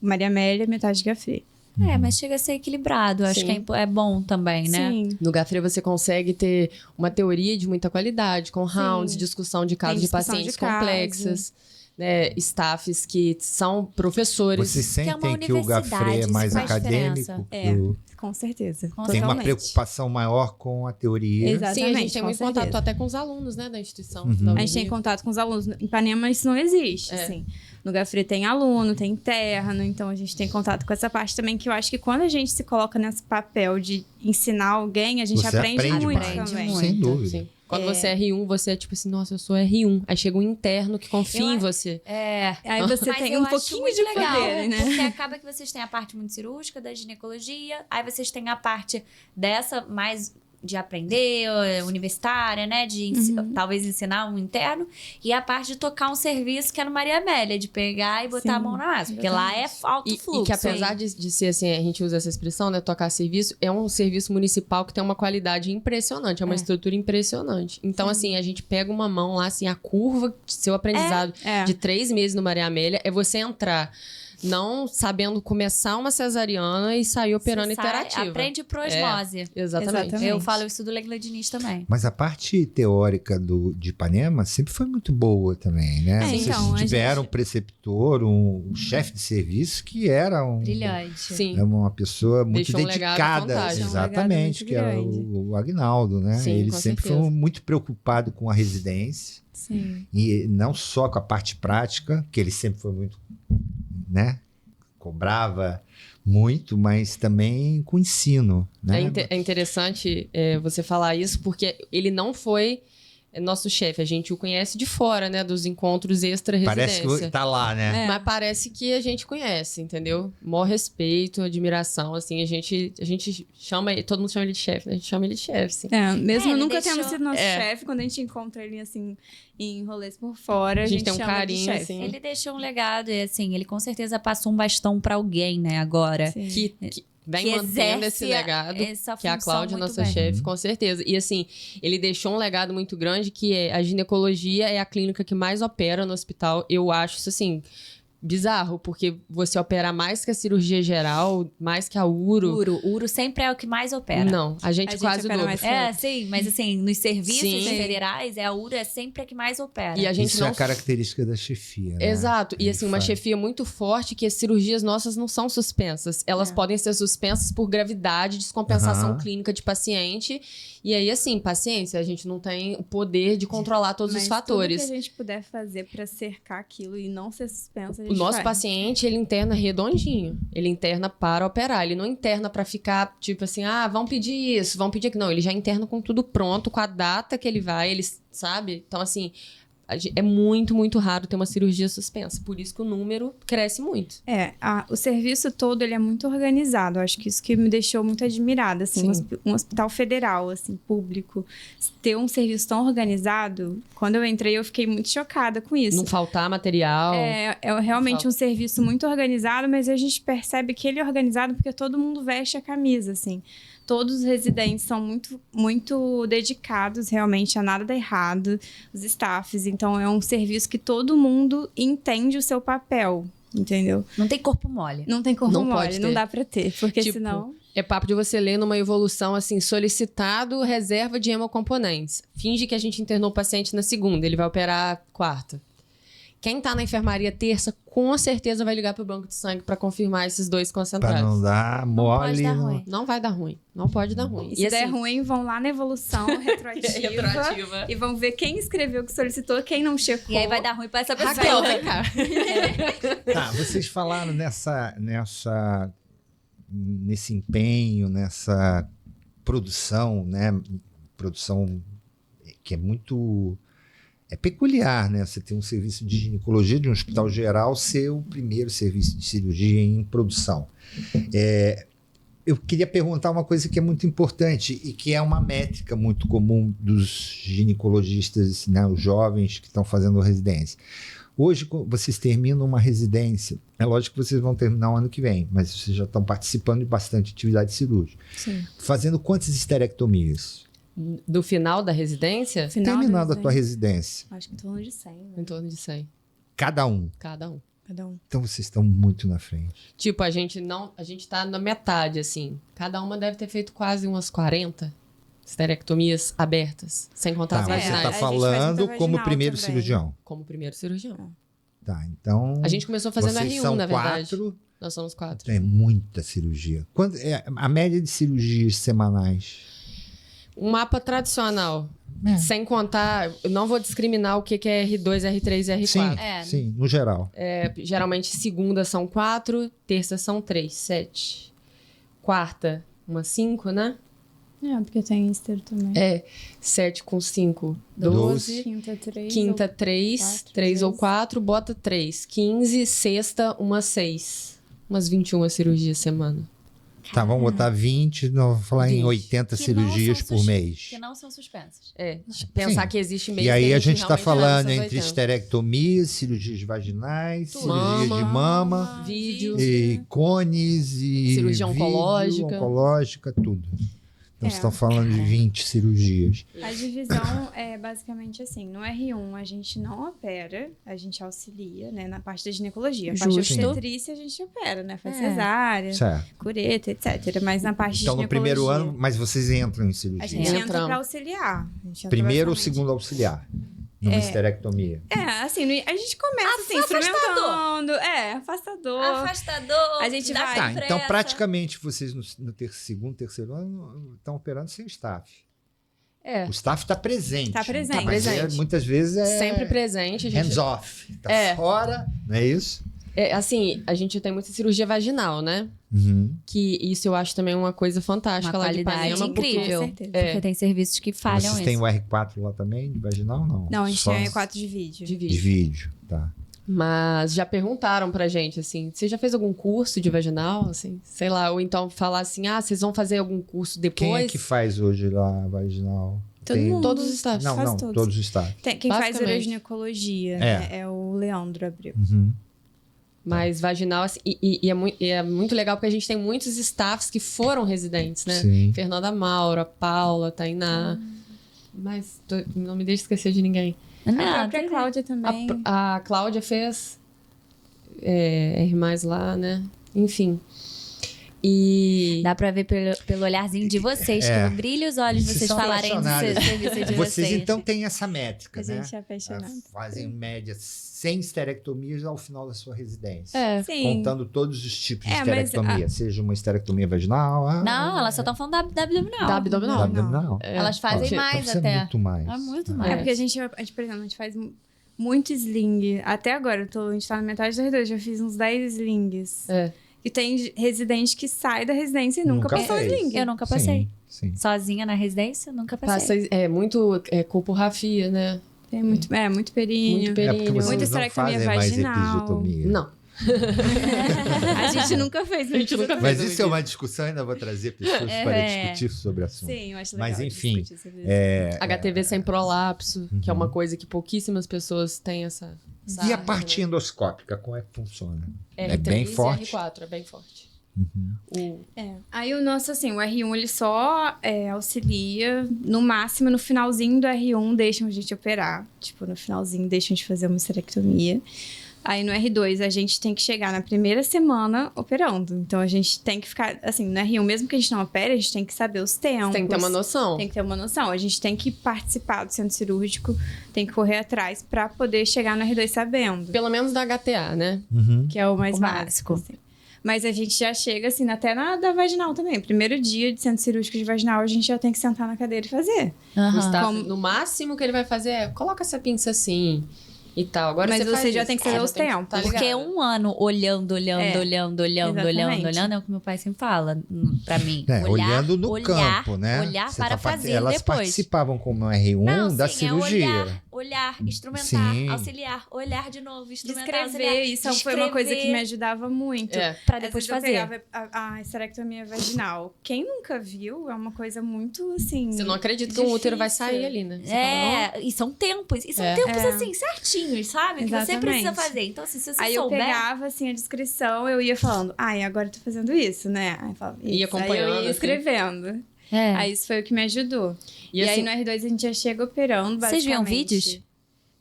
Maria Amélia, metade Gafrey. Mas chega a ser equilibrado. Acho Sim. que é bom também, né? Sim. No Gafrey você consegue ter uma teoria de muita qualidade, com rounds, Sim. discussão de casos Tem de discussão pacientes de caso. complexas, né? Staffs que são professores. Vocês Que é sentem uma que o Gafrey é universidade, mais isso faz acadêmico? diferença. Com certeza. Tem uma Totalmente. preocupação maior com a teoria. Exato. Sim, a gente Exatamente, tem com muito certeza. contato até com os alunos, né, da instituição. Uhum. da A gente tem Unirio. contato com os alunos. Em Ipanema isso não existe, É. assim. No Gafrey tem aluno, tem interno, então a gente tem contato com essa parte também, que eu acho que quando a gente se coloca nesse papel de ensinar alguém, a gente Você aprende muito mais, também. sem dúvida. Sim. Quando você é R1, você é tipo assim, nossa, eu sou R1. Aí chega um interno que confia Eu em acho- você. Aí você Mas tem eu um acho pouquinho muito de legal, poder, né? porque acaba que vocês têm a parte muito cirúrgica da ginecologia, aí vocês têm a parte dessa mais de aprender, universitária, né? De talvez ensinar um interno, e a parte de tocar um serviço que é no Maria Amélia, de pegar e botar a Sim, mão na massa, porque lá é alto fluxo. E que apesar de ser assim, a gente usa essa expressão, né, tocar serviço, é um serviço municipal que tem uma qualidade impressionante, é uma estrutura impressionante. Então, assim, a gente pega uma mão lá, assim, a curva de seu aprendizado de 3 meses no Maria Amélia é você entrar não sabendo começar uma cesariana e sair operando Você sai, interativa. aprende por osmose. Exatamente. Exatamente. Eu falo isso do Legla Diniz também. Mas a parte teórica de Ipanema sempre foi muito boa também, né? Vocês então, a tiveram um preceptor, um chefe de serviço que era Brilhante. Sim. é uma pessoa muito Deixou um legado dedicada, fantástico. exatamente, Um legado muito que era grande. o Agnaldo, né? Sim, Ele com sempre certeza. foi muito preocupado com a residência Sim. e não só com a parte prática, que ele sempre foi muito, né? Cobrava muito, mas também com o ensino, né? É interessante você falar isso, porque ele não foi é nosso chefe, a gente o conhece de fora, né? Dos encontros extra-residência. Parece que tá lá, né? Mas parece que a gente conhece, entendeu? Maior respeito, admiração, assim, a gente chama, todo mundo chama ele de chefe, né? A gente chama ele de chefe, sim. Mesmo ele nunca deixou- tendo sido nosso É. chefe, quando a gente encontra ele, assim, em rolês por fora, A gente tem um chama carinho, de chefe. assim. Ele deixou um legado e, assim, ele com certeza passou um bastão pra alguém, né, agora. Sim. Que vem Que mantendo exerce esse legado. essa Que é a função Cláudia, muito nossa bem. chefe, com certeza. E assim, ele deixou um legado muito grande que é a ginecologia é a clínica que mais opera no hospital. Eu acho isso assim, bizarro, porque você opera mais que a cirurgia geral, mais que a uro. Uro sempre é o que mais opera. Não, a gente A gente quase o opera dobro. mais que É, sim, mas assim, nos serviços Sim. federais, a URO é sempre a que mais opera. E a gente Isso não é a característica da chefia, né? Exato. E Ele assim, uma faz. chefia muito forte que as cirurgias nossas não são suspensas. Elas podem ser suspensas por gravidade, descompensação Aham. clínica de paciente. E aí, assim, paciência, a gente não tem o poder de controlar todos Mas os fatores. tudo que a gente puder fazer pra cercar aquilo e não ser suspensa, a O gente nosso faz. paciente, ele interna redondinho. Ele interna para operar. Ele não interna para ficar, tipo assim, vão pedir isso, vão pedir aquilo. Não, ele já interna com tudo pronto, com a data que ele vai, ele sabe? Então, assim, é muito, muito raro ter uma cirurgia suspensa. Por isso que o número cresce muito. O serviço todo, ele é muito organizado. Eu acho que isso que me deixou muito admirada, assim, Sim. um hospital federal, assim, público, ter um serviço tão organizado. Quando eu entrei, eu fiquei muito chocada com isso. Não faltar material. É realmente um serviço muito organizado, mas a gente percebe que ele é organizado porque todo mundo veste a camisa, assim. Todos os residentes são muito, muito dedicados, realmente, a nada dar errado, os staffs. Então, é um serviço que todo mundo entende o seu papel, entendeu? Não tem corpo mole. Não tem corpo Não mole, pode não ter. dá pra ter, porque Tipo, senão... É papo de você ler numa evolução assim, solicitado reserva de hemocomponentes. Finge que a gente internou o paciente na segunda, ele vai operar quarta. Quem tá na enfermaria terça, com certeza vai ligar pro banco de sangue pra confirmar esses dois Pra concentrados. não dar mole. pode dar não- ruim. Não vai dar ruim. Não pode dar ruim. E se der ruim, vão lá na evolução retroativa e vão ver quem escreveu, que solicitou, quem não checou. E aí vai dar ruim pra essa pessoa. Raquel, vem cá. Tá, vocês falaram nesse empenho, nessa produção, né? Produção que é muito peculiar, né? Você tem um serviço de ginecologia de um hospital geral ser o primeiro serviço de cirurgia em produção. Eu queria perguntar uma coisa que é muito importante e que é uma métrica muito comum dos ginecologistas, né? Os jovens que estão fazendo residência. Hoje, vocês terminam uma residência, é lógico que vocês vão terminar o ano que vem, mas vocês já estão participando de bastante atividade cirúrgica. Sim. Fazendo quantas esterectomias? Do final da residência, Final Terminando da a tua residência. Acho que em torno de 100, né? em torno de 100. Cada um. Cada um. Cada um. Então vocês estão muito na frente. Tipo, a gente tá na metade, assim. Cada uma deve ter feito quase umas 40 esterectomias abertas, sem contar Tá, as mas você vaginais, está a gente faz falando muita como vaginal primeiro também. cirurgião. como primeiro cirurgião. Tá, então. A gente começou fazendo vocês R1, são na verdade. 4. Nós somos 4. É muita cirurgia. Quanto é a média de cirurgias semanais? Um mapa tradicional. Sem contar, eu não vou discriminar o que é R2, R3 e R4. Sim, sim, no geral. Geralmente, segunda são 4, terça são 3, 7. Quarta, umas 5, né? Porque tem Easter também. 7 com 5, 12. 12. Quinta, 3. Quinta, 3. quatro, 3 ou três. 4, bota 3. 15, sexta, umas 6. Umas 21 cirurgias semana. Tá, vamos botar 20, não, vou falar em 20. 80 Que cirurgias não são por mês. Que não são suspensas. Pensar Sim. que existe mês E aí que a gente está realmente falando vai nos entre 80. esterectomias, cirurgias vaginais, Tudo. cirurgia de mama, Vídeo. e cones, e Cirurgia vídeo, oncológica. oncológica, tudo. Então vocês É. estão falando de 20 cirurgias. A divisão é basicamente assim: no R1 a gente não opera, a gente auxilia, né, na parte da ginecologia. A parte Justo. da obstetrícia a gente opera, né? Faz É. cesárea, Certo. cureta, etc. Mas na parte Então de no primeiro ginecologia, ano, mas vocês entram em a cirurgia. gente entra Entramos. pra auxiliar. A gente entra Primeiro ou basicamente. segundo auxiliar? Numa esterectomia. Assim, a gente começa assim, Afastador. instrumentando. Afastador. Afastador. A gente dá vai. Tá, pressa. então praticamente vocês no segundo, terceiro ano estão operando sem o staff. O staff está presente. Tá presente. Mas Tá presente. muitas vezes é Sempre presente. A gente... hands off. Tá É. fora, não é isso? Assim, a gente tem muita cirurgia vaginal, né? Uhum. Que isso eu acho também uma coisa fantástica Uma lá de qualidade Ipanema. incrível. Com certeza. É. Porque tem serviços que falham Vocês isso. têm o R4 lá também, de vaginal? Não, Não, a gente Só tem R4 de vídeo. De de vídeo. vídeo, tá. Mas já perguntaram pra gente, assim, você já fez algum curso de vaginal, assim? Sei lá, ou então falar assim, vocês vão fazer algum curso depois? Quem é que faz hoje lá vaginal? Todo Tem- mundo. Todos os staffs. Não, Faz não, todos. todos os estados. Quem faz Basicamente. uroginecologia É. é o Leandro Abreu. Uhum. Mas vaginal, assim, e é muito legal porque a gente tem muitos staffs que foram residentes, né? Sim. Fernanda Maura, Paula, Tainá. Mas não me deixe esquecer de ninguém. A Não, própria tem- Cláudia também. A Cláudia fez R+, lá, né? Enfim. E... Dá pra ver pelo olharzinho de vocês, É. que brilha os olhos Vocês vocês são falarem do apaixonadas. serviço de Vocês vocês. então têm essa métrica, A né? gente é apaixonado. Fazem em média 100 esterectomias ao final da sua residência. Sim. Contando todos os tipos de É, mas esterectomia, seja uma esterectomia vaginal. Não, elas só estão falando da abdominal. Da abdominal. Não. abdominal. Elas fazem Ó, mais Deve ser até. muito mais. É muito Ah. mais. É porque a gente, por exemplo, a gente faz muito sling. Até agora, a gente tá na metade da R2, já fiz uns 10 slings. É. E tem residente que sai da residência e nunca passou fez. sling. Eu nunca passei. Sim. Sozinha na residência, nunca passei. Passa, muito colporrafia, né? Tem muito períneo. Muito É porque períneo. vocês Muita não esterectomia fazem mais vaginal. episiotomia. Não. A gente nunca fez. A gente nunca Mas fez. isso é uma discussão, ainda vou trazer pessoas para É. discutir sobre o assunto. Sim, eu acho legal. Mas enfim, discutir sobre isso. HTV sem prolapso, que é uma coisa que pouquíssimas pessoas têm essa E a árvore, parte né? endoscópica, como é que funciona? R3 é bem e forte? R4, é bem forte. Uhum. Aí o nosso, assim, o R1 ele só auxilia, no máximo, no finalzinho do R1 deixam a gente operar. Tipo, no finalzinho deixam a gente fazer uma esterectomia. Aí no R2 a gente tem que chegar na primeira semana operando. Então a gente tem que ficar, assim, no R1, mesmo que a gente não opere, a gente tem que saber os tempos. Você tem que ter uma noção. Tem que ter uma noção. A gente tem que participar do centro cirúrgico, tem que correr atrás pra poder chegar no R2 sabendo. Pelo menos da HTA, né? Uhum. Que é o mais O básico. básico. Assim. Mas a gente já chega, assim, até na da vaginal também. Primeiro dia de centro cirúrgico de vaginal, a gente já tem que sentar na cadeira e fazer. O Aham. staff, Como- no máximo que ele vai fazer é coloca essa pinça assim e tal. Agora Mas você você faz já isso. tem que saber Já os tem que tempos. tá Porque ligado. um ano olhando, É, olhando, exatamente. é o que meu pai sempre fala pra mim. É, olhando no olhar, campo, né? Olhar Você para tá part- fazer Elas depois. participavam como R1 Não, da sim, cirurgia. é olhar, instrumentar, Sim. auxiliar, olhar de novo, instrumentar, Descrever, auxiliar. isso foi uma coisa que me ajudava muito. É. Pra Às depois vezes eu fazer. pegava a esterectomia vaginal. Quem nunca viu, é uma coisa muito, assim... Você não acredita que um útero vai difícil. sair ali, né? Você fala, É, e são tempos. E são É. tempos, É. assim, certinhos, sabe? Que você Exatamente. precisa fazer. Então, assim, se você Aí eu souber... pegava, assim, a descrição, eu ia falando, agora eu tô fazendo isso, né? Aí eu falava, isso. Ia acompanhando, Aí eu assim. ia escrevendo. É. Aí isso foi o que me ajudou. E E, assim- aí no R2 a gente já chega operando, Vocês viam basicamente. vídeos?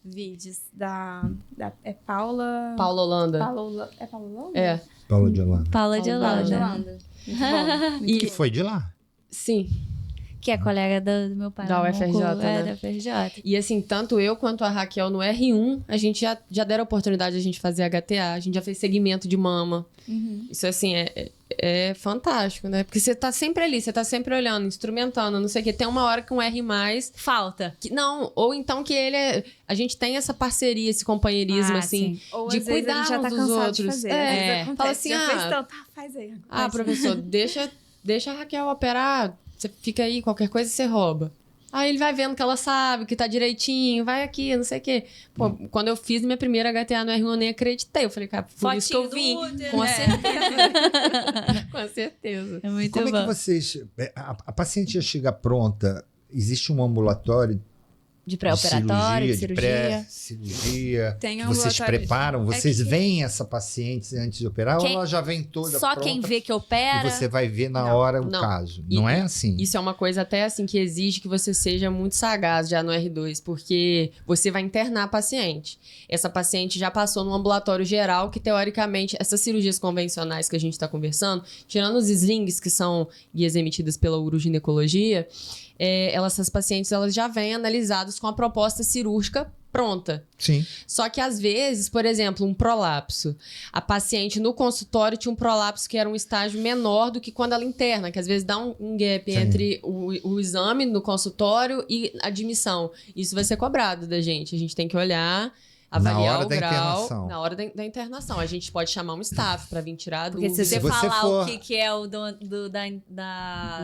Vídeos da é Paula... Paula Holanda. É Paula Holanda? É. Paula de Holanda. Paula de Paula de Holanda. Muito bom. Muito Que bom. foi de lá. Sim. Que é colega do meu pai. Da no UFRJ, Monco. né? É, da UFRJ. E assim, tanto eu quanto a Raquel no R1, a gente já deram a oportunidade de a gente fazer HTA, a gente já fez segmento de mama. Isso assim, é fantástico, né? Porque você tá sempre ali, você tá sempre olhando, instrumentando, não sei o quê. Tem uma hora que um R+, Falta. não, ou então que a gente tem essa parceria, esse companheirismo, Ah, assim, sim. Ou de às vezes a gente cuidar já tá uns dos cansado outros. de fazer. É. Às vezes acontece, Fala assim, já fez tanto, faz aí. professor, deixa a Raquel operar, você fica aí, qualquer coisa você rouba. Aí ele vai vendo que ela sabe, que tá direitinho, vai aqui, não sei o quê. Pô, quando eu fiz minha primeira HTA no R1, eu nem acreditei. Eu falei, cara, por isso que eu vim. Fotinho do útero, Com né? certeza. Com certeza. É muito Como é bom. que vocês... A paciente já chega pronta, existe um ambulatório De pré-operatório, de cirurgia. pré-cirurgia, Tem que vocês ambulatório. preparam, vocês que- veem essa paciente antes de operar Quem- ou ela já vem toda Só pronta quem vê que e opera. você vai ver na Não, hora o não. caso? E- Não é assim? Isso é uma coisa até assim que exige que você seja muito sagaz já no R2, porque você vai internar a paciente. Essa paciente já passou no ambulatório geral, que teoricamente, essas cirurgias convencionais que a gente está conversando, tirando os slings, que são guias emitidas pela uroginecologia, essas pacientes elas já vêm analisadas com a proposta cirúrgica pronta. Sim. Só que às vezes, por exemplo, um prolapso. A paciente no consultório tinha um prolapso que era um estágio menor do que quando ela interna, que às vezes dá um gap Sim. entre o exame no consultório e a admissão. Isso vai ser cobrado da gente. A gente tem que olhar avaliar hora o da grau internação. na hora da internação. A gente pode chamar um staff para vir tirar a Porque dúvida. se você Se você falar for- o que é o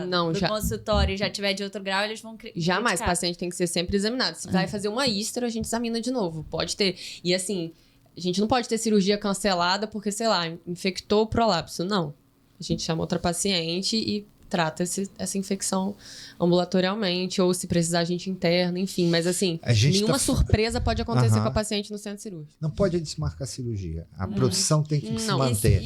Não, do já- consultório e já tiver de outro grau, eles vão Jamais, o criticar. paciente tem que ser sempre examinado. Se vai fazer uma ístero, a gente examina de novo. Pode ter. E assim, a gente não pode ter cirurgia cancelada porque, sei lá, infectou o prolapso. Não. A gente chama outra paciente e trata essa infecção ambulatorialmente, ou se precisar a gente interna, enfim. Mas assim, A gente nenhuma tá- surpresa pode acontecer Aham. com a paciente no centro cirúrgico. Não pode desmarcar a cirurgia. A produção tem que se Não. manter.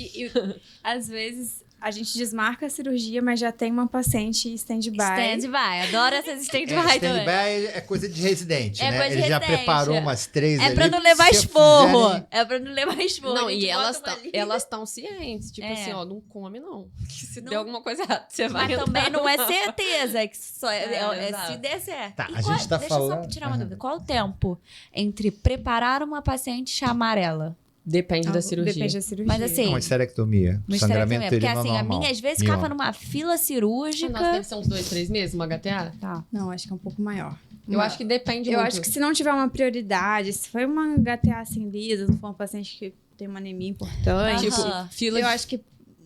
Às vezes a gente desmarca a cirurgia, mas já tem uma paciente em stand-by. Stand-by. Adoro essas stand-by também. Stand-by é coisa de residente, É né? coisa de Ele já residente. preparou umas 3 É ali. pra não levar se esporro. fizerem- É pra não levar esporro. Não, A gente e bota uma ali. elas estão cientes. Tipo É. assim, ó, não come não. Que se Não- der alguma coisa errada, você vai Mas entrar também não é numa- certeza, é que só é exato. se der certo. Tá, E a gente tá deixa eu falando- só tirar uma Aham. dúvida. Qual o tempo entre preparar uma paciente e chamar ela? Depende da cirurgia. Depende da cirurgia. Mas assim, Uma esterectomia. Uma Sangramento esterectomia. Porque uterino assim, a normal. minha às vezes Mioma. ficava numa fila Nossa, cirúrgica. deve ser uns 2, 3 meses, uma HTA? Tá. Não, acho que é um pouco maior. Eu acho que depende Eu muito. acho que se não tiver uma prioridade, se foi uma HTA assim lisa, se for uma paciente que tem uma anemia importante, Tipo, Aham. fila eu de... acho que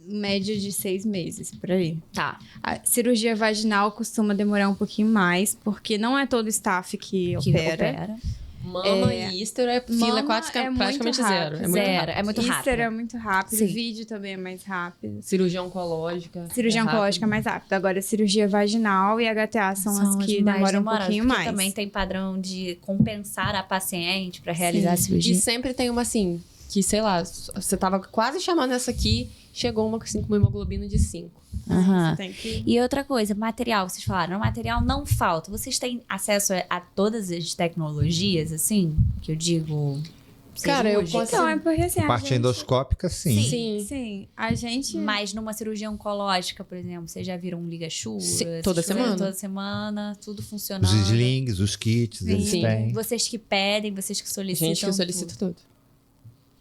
média de 6 meses, por aí. Tá. A cirurgia vaginal costuma demorar um pouquinho mais, porque não é todo staff que opera. Mama e ístero é fila Mama praticamente muito zero. rápido. É muito Zero. rápido. É muito Ístero rápido. é muito rápido. Sim. Vídeo também é mais rápido. Cirurgia oncológica. Cirurgia oncológica é mais rápido. Agora, cirurgia vaginal e HTA são as que mais demoram um demoradas, pouquinho porque mais. também tem padrão de compensar a paciente pra realizar a cirurgia. E sempre tem uma assim, que sei lá, você tava quase chamando essa aqui, chegou uma com uma hemoglobina de 5. Aham. Você tem que... E outra coisa, material, vocês falaram, o material não falta. Vocês têm acesso a todas as tecnologias, assim? Que eu digo. Cara, eu cirúrgica? posso- Então, é porque assim, a Parte gente... endoscópica, sim. Sim. Sim, a gente... Mas numa cirurgia oncológica, por exemplo, vocês já viram um liga-chuva? Sim, essas toda coisas? semana. Toda semana, tudo funcionando. Os slings, os kits, eles Sim. têm. Vocês que pedem, vocês que solicitam. Gente que solicita tudo.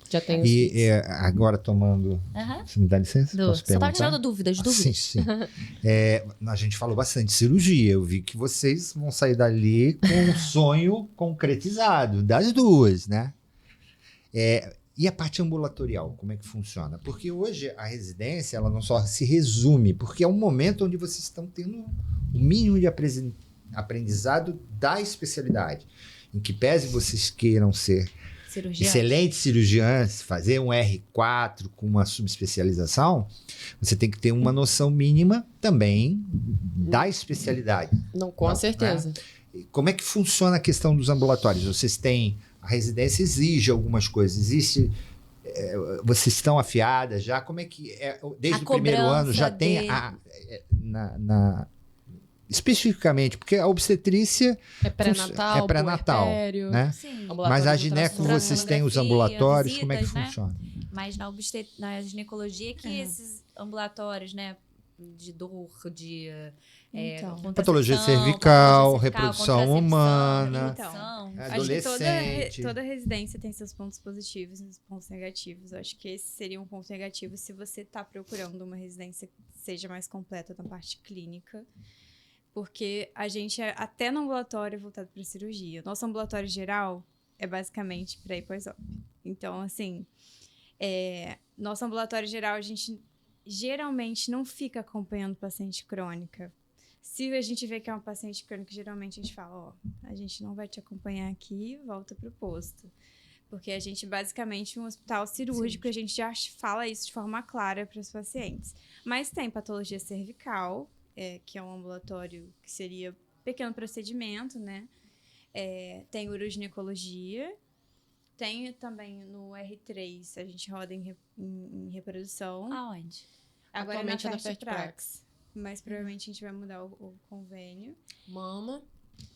Já tem os E kits. agora tomando. Aham. Você me dá licença? Posso Só tava perguntar? tirando dúvidas, Ah, dúvidas. sim, sim. A gente falou bastante de cirurgia. Eu vi que vocês vão sair dali com um sonho concretizado, das duas, né? E a parte ambulatorial, como é que funciona? Porque hoje a residência, ela não só se resume, porque é um momento onde vocês estão tendo o mínimo de aprendizado da especialidade. Em que pese vocês queiram ser Cirurgia. excelentes cirurgiãs, fazer um R4 com uma subespecialização, você tem que ter uma noção mínima também da especialidade. Não, com Não, certeza. Como é que funciona a questão dos ambulatórios? Vocês têm, a residência exige algumas coisas, vocês estão afiadas já? Como é que é? Desde A o primeiro ano já cobrança tem especificamente, porque a obstetrícia É pré-natal, é pré-natal, puerpério, né? Sim. ambulatório Mas a de gineco ultrassom. vocês têm os Ultrassonografia, ambulatórios, como é que visitas, né? funciona? Mas na ginecologia que esses ambulatórios, né? De dor, de Então. contracepção, Patologia cervical, patologia reprodução contracepção, humana. reprodução. É, Acho que adolescente. toda residência tem seus pontos positivos e seus pontos negativos. Eu acho que esse seria um ponto negativo se você está procurando uma residência que seja mais completa na parte clínica. Porque a gente é até no ambulatório voltado para cirurgia. Nosso ambulatório geral é basicamente pré e pós-op. Então, assim, nosso ambulatório geral, a gente geralmente não fica acompanhando paciente crônica. Se a gente vê que é uma paciente crônica, geralmente a gente fala, a gente não vai te acompanhar aqui, volta pro posto. Porque a gente, basicamente, um hospital cirúrgico, a gente já fala isso de forma clara para os pacientes. Mas tem patologia cervical, que é um ambulatório que seria pequeno procedimento, né? Tem uroginecologia. Tem também no R3, a gente roda em reprodução. Aonde? Agora Atualmente é na na Fast Fast Prax. Mas provavelmente a gente vai mudar o convênio. Mama.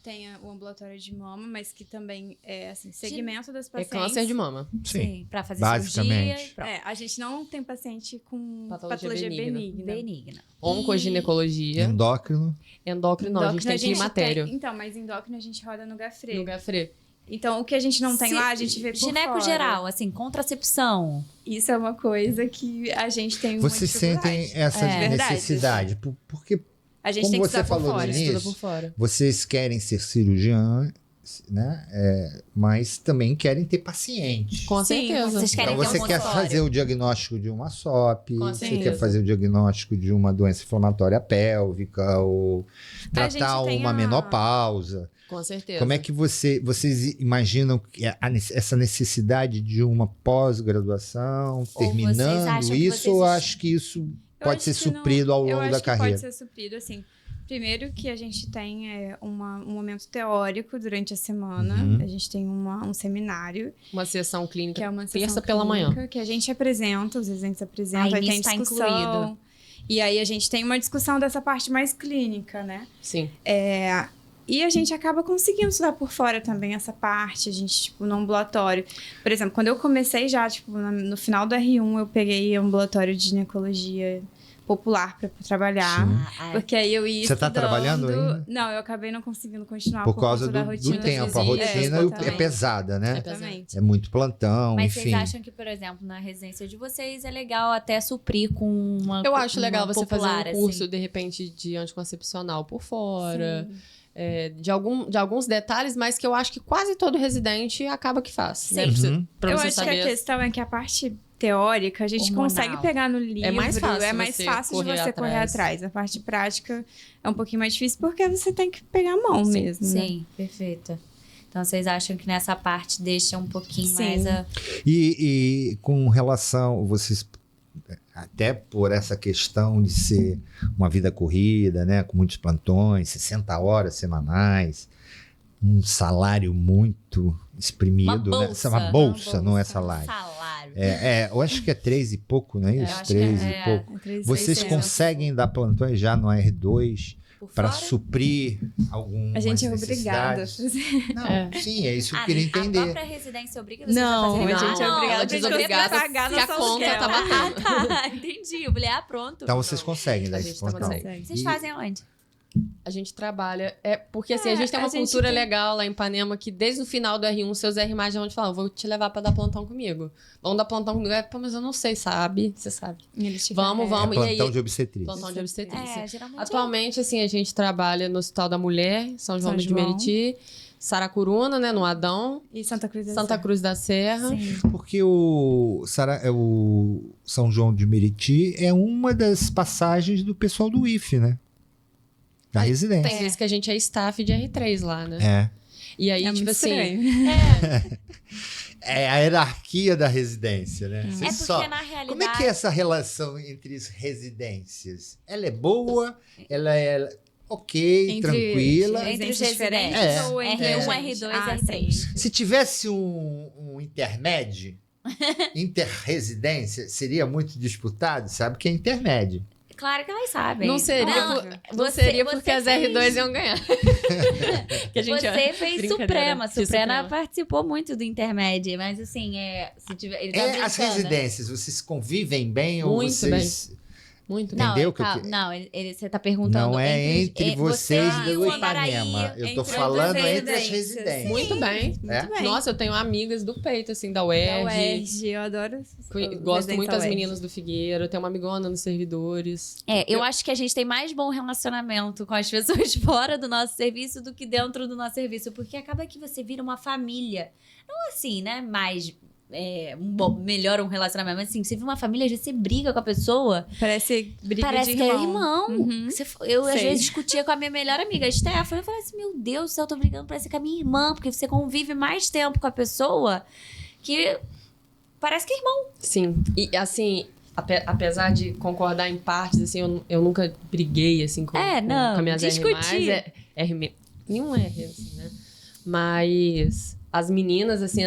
Tem o ambulatório de mama, mas que também é assim, segmento das pacientes. É câncer de mama. Sim. Pra fazer basicamente. cirurgia e pronto. A gente não tem paciente com Patologia patologia benigna. Benigna. Oncoginecologia. Endócrino. Endócrino, não, a gente tem climatério. Então, mas endócrino a gente roda no Gafre. No Gafre. Então, o que a gente não tem lá, a gente vê por Gineco fora. geral, assim, contracepção. Isso é uma coisa que a gente tem uma Vocês dificuldade. sentem essa Verdade. necessidade? Porque A gente como tem que você estudar por falou no fora. início, Estuda por fora. vocês querem ser né? Mas também querem ter paciente. Com Sim, certeza. vocês querem Então ter você um quer consultório. fazer o diagnóstico de uma SOP, Com você certeza. quer fazer o diagnóstico de uma doença inflamatória pélvica, ou A gente tratar tem uma a- menopausa. Com certeza. Como é que vocês imaginam que essa necessidade de uma pós-graduação, Ou vocês terminando acham que isso, vocês- ou acho que isso Eu pode acho ser que não- suprido ao eu longo acho da que carreira? Pode ser suprido, assim. Primeiro que a gente tem um momento teórico durante a semana. Uhum. A gente tem um seminário, Uma sessão que clínica é uma sessão terça pela manhã. clínica, que a gente apresenta, os residentes apresentam, Aí aí tem nisso tá discussão. incluído. E aí a gente tem uma discussão dessa parte mais clínica, né? Sim. E a gente acaba conseguindo estudar por fora também essa parte, a gente, tipo, no ambulatório. Por exemplo, quando eu comecei já, tipo, no final do R1, eu peguei ambulatório de ginecologia popular para trabalhar. Sim. Porque aí eu ia Você tá estudando. trabalhando ainda? Não, eu acabei não conseguindo continuar Por causa conta da do rotina. tempo. A visitas. rotina é exatamente. pesada, né? Exatamente. É muito plantão, Mas enfim. vocês acham que, por exemplo, na residência de vocês é legal até suprir com uma Eu acho legal uma você popular, fazer um curso, assim. de repente, de anticoncepcional por fora. Sim. De alguns detalhes, mas que eu acho que quase todo residente acaba que faz. Né? Sim. Pra você, Uhum. pra Eu você acho saber. que a questão é que a parte teórica a gente Hormonal. consegue pegar no livro. mais fácil É mais você fácil de correr você correr atrás. atrás. A parte prática é um pouquinho mais difícil porque você tem que pegar a mão mesmo. né? Sim, perfeito. Então vocês acham que nessa parte deixa um pouquinho Sim. mais a... E com relação, vocês, até por essa questão de ser uma vida corrida, né, com muitos plantões, 60 horas semanais, um salário muito exprimido, Uma né? bolsa, Uma bolsa, uma não é bolsa, salário. salário. Eu acho que é 3 e pouco, não é Eu isso? acho que 3 é. e pouco. É 3, Vocês 600. conseguem dar plantões já no R2 Por para fora? suprir algumas A gente é obrigada a necessidades? fazer. Não, sim, é isso que eu Ah, queria a entender. própria residência obriga vocês Não, a fazer? a gente é Não, obrigada. ela A diz gente obrigada vai pagar se a nossa conta aluguel. tá batendo. Ah, tá. Entendi. Eu falei, pronto. Então vocês conseguem dar A esse gente tá plantão. consegue. Vocês E- fazem onde? A gente trabalha. Porque assim, a gente tem a uma gente cultura tem- legal lá em Ipanema que desde o final do R1, seus R+, já vão te falar, vou te levar pra dar plantão comigo. Vamos dar plantão comigo. Pô, mas eu não sei, sabe? Você sabe. Eles te Vamos, carregam. vamos. É E plantão aí- de obstetrícia. Plantão de obstetrícia. Geralmente Atualmente, assim, a gente trabalha no Hospital da Mulher, São João São de João. Meriti, Saracuruna, né, no Adão, E Santa Cruz da Santa Serra. Cruz da Serra. Sim. Porque o São João de Meriti é uma das passagens do pessoal do IFE, né? Da residência. Tem vezes que a gente é staff de R3 lá, né? É. E aí, É tipo muito assim, estranho. É a hierarquia da residência, né? É Vocês porque só- na realidade... Como é que é essa relação entre as residências? Ela é boa? Ela é ok, Entre- tranquila? Entre os residências diferentes É. ou entre R1, a gente? R2, Ah, R3. sim. Se tivesse um intermédio, interresidência, seria muito disputado? Sabe que é intermédio. Claro que elas sabem. não seria, Não, não você- seria porque você as R2 fez- iam ganhar. Que a gente- Você fez Brincadeira, Suprema. fiz Suprema Suprema. participou muito do intermédio, mas assim, se tiver, ele tá As brincando. residências, vocês convivem bem ou Muito vocês... Muito bem. Não, Entendeu que eu calma, que- não, você tá perguntando Não é entre vocês você e o o Andaraí, Ipanema. Eu tô entre falando as entre as residências. residências. Muito bem. É? Muito bem. Nossa, eu tenho amigas do peito, assim, da Da UERJ. UERJ, eu adoro. Gosto muito das UERJ. meninas do Figueiro. Tenho uma amigona nos servidores. Eu acho que a gente tem mais bom relacionamento com as pessoas fora do nosso serviço do que dentro do nosso serviço, porque acaba que você vira uma família. Não assim, né? Mais melhor um relacionamento, mas assim, você vira uma família, às vezes você briga com a pessoa, Parece briga parece de que é irmão. irmão. Uhum. Eu às Sei. vezes discutia com a minha melhor amiga, a Stephanie, eu falei assim, meu Deus do céu, eu tô brigando, parece que é a minha irmã, porque você convive mais tempo com a pessoa que parece que é irmão. Sim. E, assim, apesar de concordar em partes, assim, eu nunca briguei, assim, com não, as minhas discutir. R+. Nenhum R, assim, né? Mas as meninas, assim,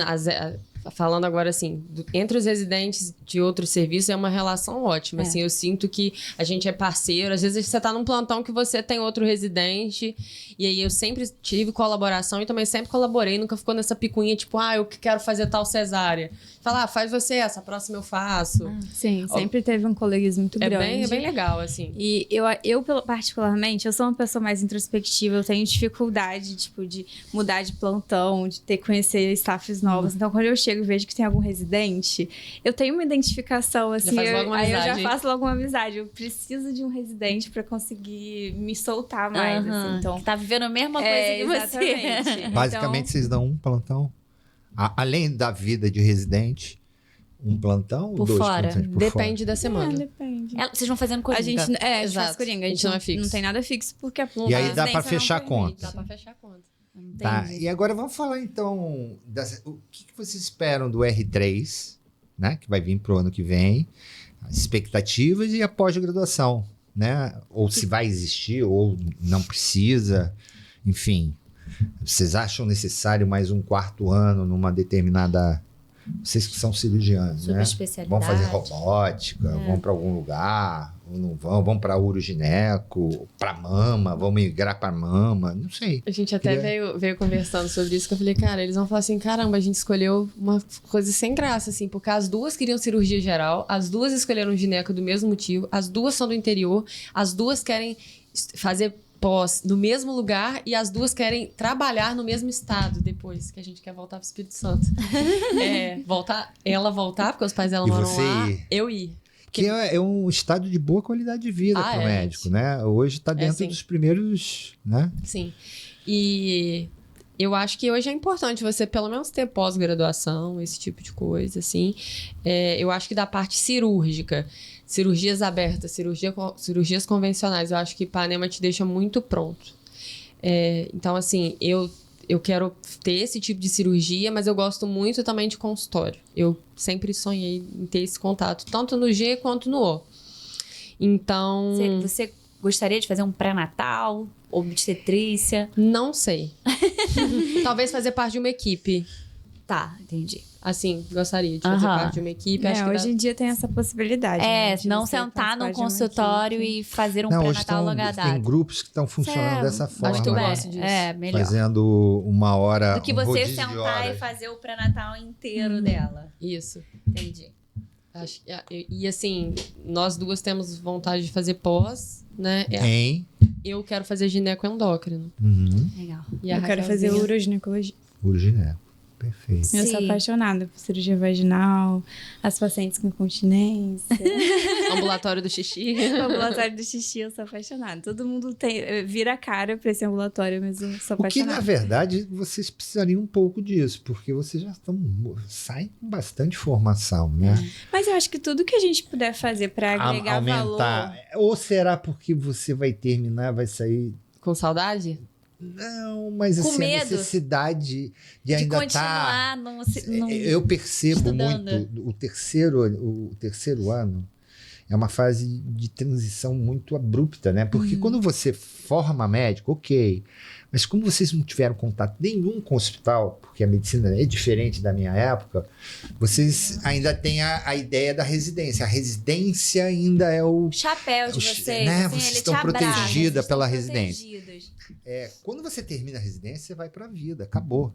falando agora assim, entre os residentes de outros serviços é uma relação ótima, assim, eu sinto que a gente é parceiro, às vezes você tá num plantão que você tem outro residente, e aí eu sempre tive colaboração e também sempre colaborei, nunca ficou nessa picuinha, tipo, eu quero fazer tal cesárea. Fala, faz você essa, a próxima eu faço. Sim, sempre teve um coleguismo muito grande. É bem legal, assim. E eu, particularmente, eu sou uma pessoa mais introspectiva, eu tenho dificuldade, tipo, de mudar de plantão, de ter que conhecer staffs novos. Então, quando eu chego chego e vejo que tem algum residente, eu tenho uma identificação, assim, faz logo uma aí eu já amizade. faço logo uma amizade. Eu preciso de um residente pra conseguir me soltar mais, assim. Então, Tá vivendo a mesma coisa que você. exatamente. Basicamente, vocês dão um plantão. Além da vida de residente, um plantão ou Por 2 fora. plantões por Depende da Então, semana. depende. Vocês vão fazendo A coisa. gente, a gente faz Exato. coringa, a gente não é fixo. não tem nada fixo, porque a E aí dá residência pra não fechar a permite. conta. Dá pra fechar a conta. Tá, e agora vamos falar então o que vocês esperam do R3, né? Que vai vir pro ano que vem, as expectativas e a pós-graduação, né? Ou se vai existir ou não precisa, enfim. Vocês acham necessário mais um 4º ano numa determinada... Vocês que são cirurgianos, né? Subespecialidade. Vão fazer robótica, vão para algum lugar, ou não vão para urogineco, para mama, vão migrar para mama, não sei. A gente até veio conversando sobre isso, que eu falei, cara, eles vão falar assim, caramba, a gente escolheu uma coisa sem graça, assim, porque as duas queriam cirurgia geral, as duas escolheram gineco do mesmo motivo, as duas são do interior, as duas querem fazer pós no mesmo lugar e as duas querem trabalhar no mesmo estado depois, que a gente quer voltar pro Espírito Santo. Ela voltar, porque os pais dela E moram você lá, ir. eu ir. Que é um estado de boa qualidade de vida para o médico, né? Hoje está dentro sim. dos primeiros, né? Sim. E eu acho que hoje é importante você pelo menos ter pós-graduação, esse tipo de coisa, assim. Eu acho que da parte cirúrgica, cirurgias abertas, cirurgias convencionais, eu acho que Ipanema te deixa muito pronto. Então, assim, eu quero ter esse tipo de cirurgia, mas eu gosto muito também de consultório. Eu sempre sonhei em ter esse contato, tanto no G quanto no O. Então... Você gostaria de fazer um pré-natal, obstetrícia? Não sei. Talvez fazer parte de uma equipe. Tá, entendi. Assim, gostaria de fazer parte de uma equipe. Acho que hoje em dia tem essa possibilidade. né, de não você sentar num participar de uma consultório equipe. e fazer um Não, hoje pré-natal longa tem data. grupos que estão funcionando dessa forma. acho que eu né? gosto disso. Melhor. Fazendo uma hora, Do que um você rodízio de sentar horas. e fazer o pré-natal inteiro dela. Isso. Entendi. E assim, nós duas temos vontade de fazer pós, né? Em... Eu quero fazer ginecoendócrino. Uhum. Legal. E a Eu quero fazer Raquelzinha- uroginecologia. Urogineco. Perfeito. Eu sou Sim. apaixonada por cirurgia vaginal, as pacientes com incontinência. Ambulatório do xixi. O ambulatório do xixi, eu sou apaixonada. Todo mundo vira a cara pra esse ambulatório, mas eu sou O que, na apaixonada. verdade, vocês precisariam um pouco disso, porque vocês já saem com bastante formação, né? Mas eu acho que tudo que a gente puder fazer pra agregar Aumentar. valor... Ou será porque você vai terminar, vai sair... Com saudade? Não, mas Com assim, medo. a necessidade de De ainda estar... continuar no Eu percebo estudando. muito, o terceiro ano é uma fase de transição muito abrupta, né? Porque quando você forma médico, ok, mas como vocês não tiveram contato nenhum com o hospital, porque a medicina é diferente da minha época, vocês ainda têm a ideia da residência. A residência ainda é o... chapéu de Os- vocês, né, assim, vocês ele estão te abraça, protegida vocês pela estão residência. protegidos. Quando você termina a residência, você vai para a vida, acabou.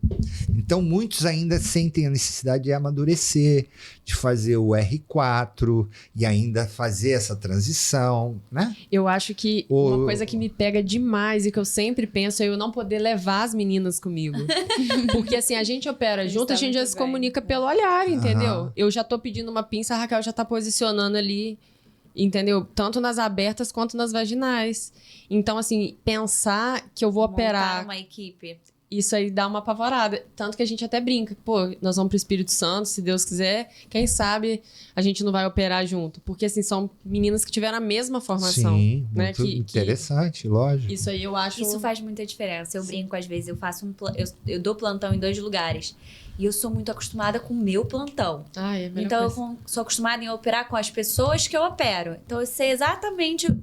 Então, muitos ainda sentem a necessidade de amadurecer, de fazer o R4 e ainda fazer essa transição, né? Eu acho que uma coisa que me pega demais e que eu sempre penso é eu não poder levar as meninas comigo. Porque assim, a gente opera Isso junto, tá a gente já muito se bem. comunica pelo olhar, entendeu? Aham. Eu já tô pedindo uma pinça, a Raquel já tá posicionando ali, entendeu? Tanto nas abertas quanto nas vaginais. Então, assim, pensar que eu vou Montar operar, uma equipe. isso aí dá uma apavorada. Tanto que a gente até brinca, pô, nós vamos pro Espírito Santo, se Deus quiser, quem sabe a gente não vai operar junto. Porque, assim, são meninas que tiveram a mesma formação. Sim, né? muito Que interessante, lógico. isso aí eu acho... Isso faz muita diferença. Eu brinco às vezes, eu dou plantão em 2 lugares. E eu sou muito acostumada com o meu plantão. Ai, é a melhor Então, eu coisa. sou acostumada em operar com as pessoas que eu opero. Então, eu sei exatamente...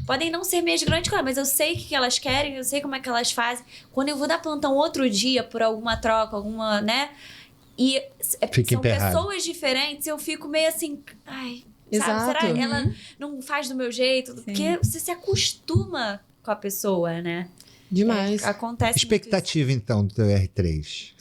Podem não ser minhas grandes coisas, mas eu sei o que elas querem, eu sei como é que elas fazem. Quando eu vou dar plantão outro dia por alguma troca, alguma, né? E Fica são emperrado. pessoas diferentes, eu fico meio assim... Ai, Exato. sabe? Será que ela não faz do meu jeito? Porque você se acostuma com a pessoa, né? Demais. Acontece muito Expectativa, então, do teu R3?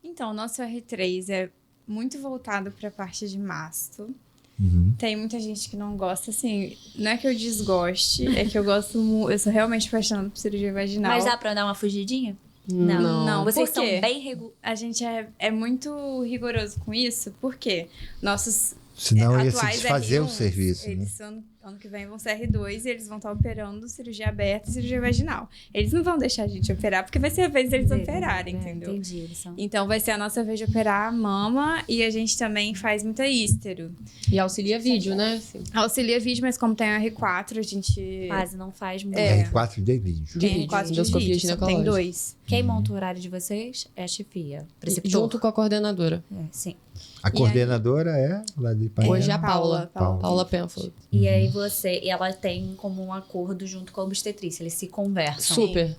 Então, o nosso R3 é muito voltado pra parte de masto. Uhum. Tem muita gente que não gosta, assim, não é que eu desgoste, é que eu gosto muito, eu sou realmente apaixonada por cirurgia isso. vaginal. Mas dá pra dar uma fugidinha? Não, Vocês por são quê? bem A gente é muito rigoroso com isso, porque nossos Senão ia se atuais desfazer o R1s, serviço, né? eles ano que vem vão ser R2 e eles vão estar operando cirurgia aberta e cirurgia vaginal. Eles não vão deixar a gente operar, porque vai ser a vez deles operarem, entendeu? Entendi. Eles são... Então vai ser a nossa vez de operar a mama e a gente também faz muita ístero. E auxilia vídeo, né? Assim. Auxilia vídeo, mas como tem o R4, a gente Quase não faz muito. R4 de vídeo. De tem vídeo, R4 de endoscopia vídeo, só tem ginecológica. 2. Quem monta o horário de vocês é a chefia. Preceptor. Junto com a coordenadora. É, sim. A coordenadora é lá de Ipanema. Hoje é a Paula. Paula. Paula Penfold. E aí você... E ela tem como um acordo junto com a obstetrícia. Eles se conversam. Super.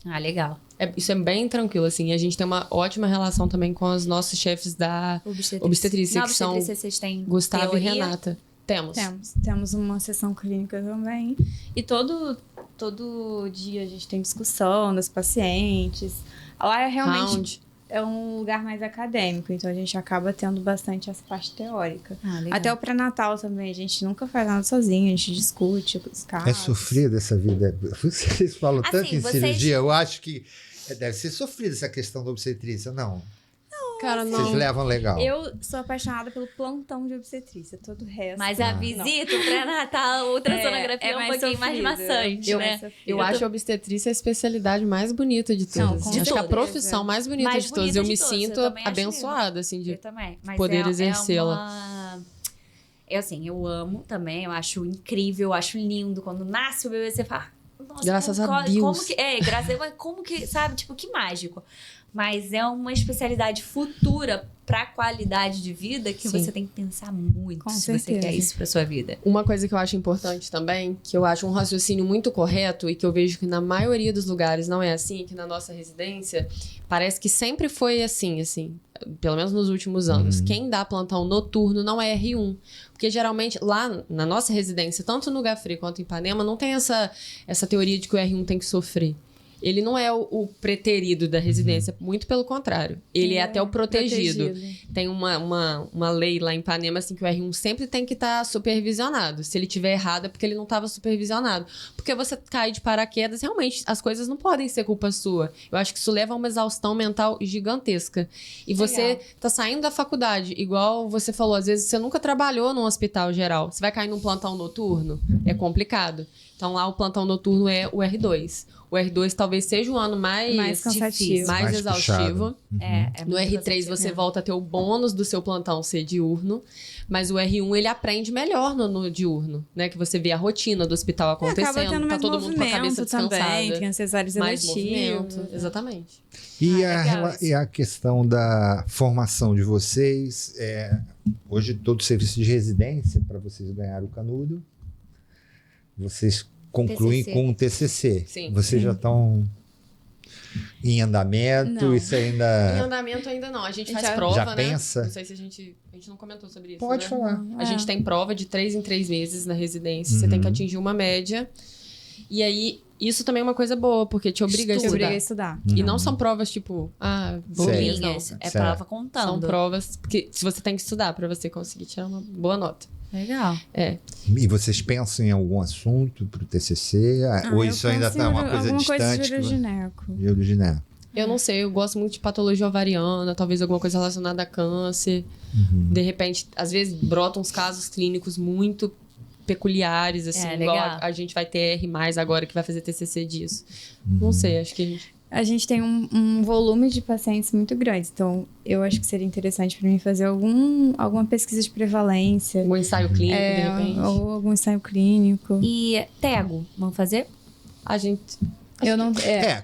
Ah, legal. Isso é bem tranquilo, assim. E a gente tem uma ótima relação também com os nossos chefes da obstetrícia, Na que são obstetrícia vocês têm Gustavo teoria? e Renata. Temos. Temos uma sessão clínica também. E todo dia a gente tem discussão das pacientes. Lá é realmente Round. é um lugar mais acadêmico, então a gente acaba tendo bastante essa parte teórica. Ah, legal. Até o pré-natal também, a gente nunca faz nada sozinho, a gente discute os casos. É sofrida essa vida. Vocês falam Assim, tanto em vocês- cirurgia, eu acho que deve ser sofrida essa questão da obstetrícia. Não, Cara, vocês não. levam legal. Eu sou apaixonada pelo plantão de obstetrícia, todo o resto. Mas a Ah. visita, o pré-natal, a ultrassonografia é um pouquinho mais sofrido, maçante, é né? mais sofrido. Eu acho a obstetrícia a especialidade mais bonita de Não, todas. com Acho que a certeza. profissão mais bonita Mais de todas. bonita Eu de me todas, eu sinto também acho abençoada, assim, Eu de também. Mas poder exercê-la. Eu, assim, eu amo também, eu acho incrível, eu acho lindo. Quando nasce o bebê, você fala... Nossa, Graças como, a Deus. Como que, graças a Deus, como que, sabe? Tipo, que mágico. Mas é uma especialidade futura pra qualidade de vida que Sim. você tem que pensar muito Com se você certeza. quer isso pra sua vida. Uma coisa que eu acho importante também, que eu acho um raciocínio muito correto e que eu vejo que na maioria dos lugares não é assim, que na nossa residência parece que sempre foi assim, pelo menos nos últimos anos. Quem dá plantão noturno não é R1. Porque geralmente lá na nossa residência, tanto no Gafri quanto em Ipanema, não tem essa teoria de que o R1 tem que sofrer. Ele não é o preterido da residência, muito pelo contrário. Ele é até o protegido. Tem uma lei lá em Ipanema, assim, que o R1 sempre tem que estar supervisionado. Se ele tiver errado, é porque ele não estava supervisionado. Porque você cai de paraquedas, realmente, as coisas não podem ser culpa sua. Eu acho que isso leva a uma exaustão mental gigantesca. E você tá saindo da faculdade, igual você falou, às vezes você nunca trabalhou num hospital geral. Você vai cair num plantão noturno? É complicado. Então lá o plantão noturno é o R2. O R2 talvez seja o ano mais cansativo. difícil, mais exaustivo. É No muito R3 cansativo você mesmo. volta a ter o bônus do seu plantão ser diurno, mas o R1 ele aprende melhor no diurno, né? Que você vê a rotina do hospital Acaba acontecendo, tendo tá mais todo mundo com a cabeça movimento descansada. também, tem acessários Mais eletivos. movimento, exatamente. E, legal e a questão da formação de vocês, hoje todo serviço de residência, para vocês ganharem o canudo, vocês concluem TCC. com um TCC. Sim. Vocês já estão em andamento, Não. isso Em ainda... andamento ainda não. A gente faz Já- prova, já né? pensa? Não sei se a gente não comentou sobre isso, Pode né? falar. A gente tem prova de 3 em 3 meses na residência. Você tem que atingir uma média. E aí, isso também é uma coisa boa, porque te obriga a Te estudar. obriga a estudar. E não são provas, tipo, bobinhas, não. Bolinhas, é Certo. prova São contando. provas que você tem que estudar pra você conseguir tirar uma boa nota. Legal. E vocês pensam em algum assunto para o TCC? Ou eu isso ainda penso está em uma coisa alguma distante? coisa de que- urogineco. de urogineco. Eu não sei, eu gosto muito de patologia ovariana, talvez alguma coisa relacionada a câncer. De repente, às vezes brotam uns casos clínicos muito peculiares, assim, igual legal. a gente vai ter R+, agora que vai fazer TCC disso. Não sei, acho que a gente... A gente tem um volume de pacientes muito grande, então eu acho que seria interessante para mim fazer alguma pesquisa de prevalência, Algum ensaio clínico, de repente. ou algum ensaio clínico. E Tego, vamos fazer? A gente... Eu não.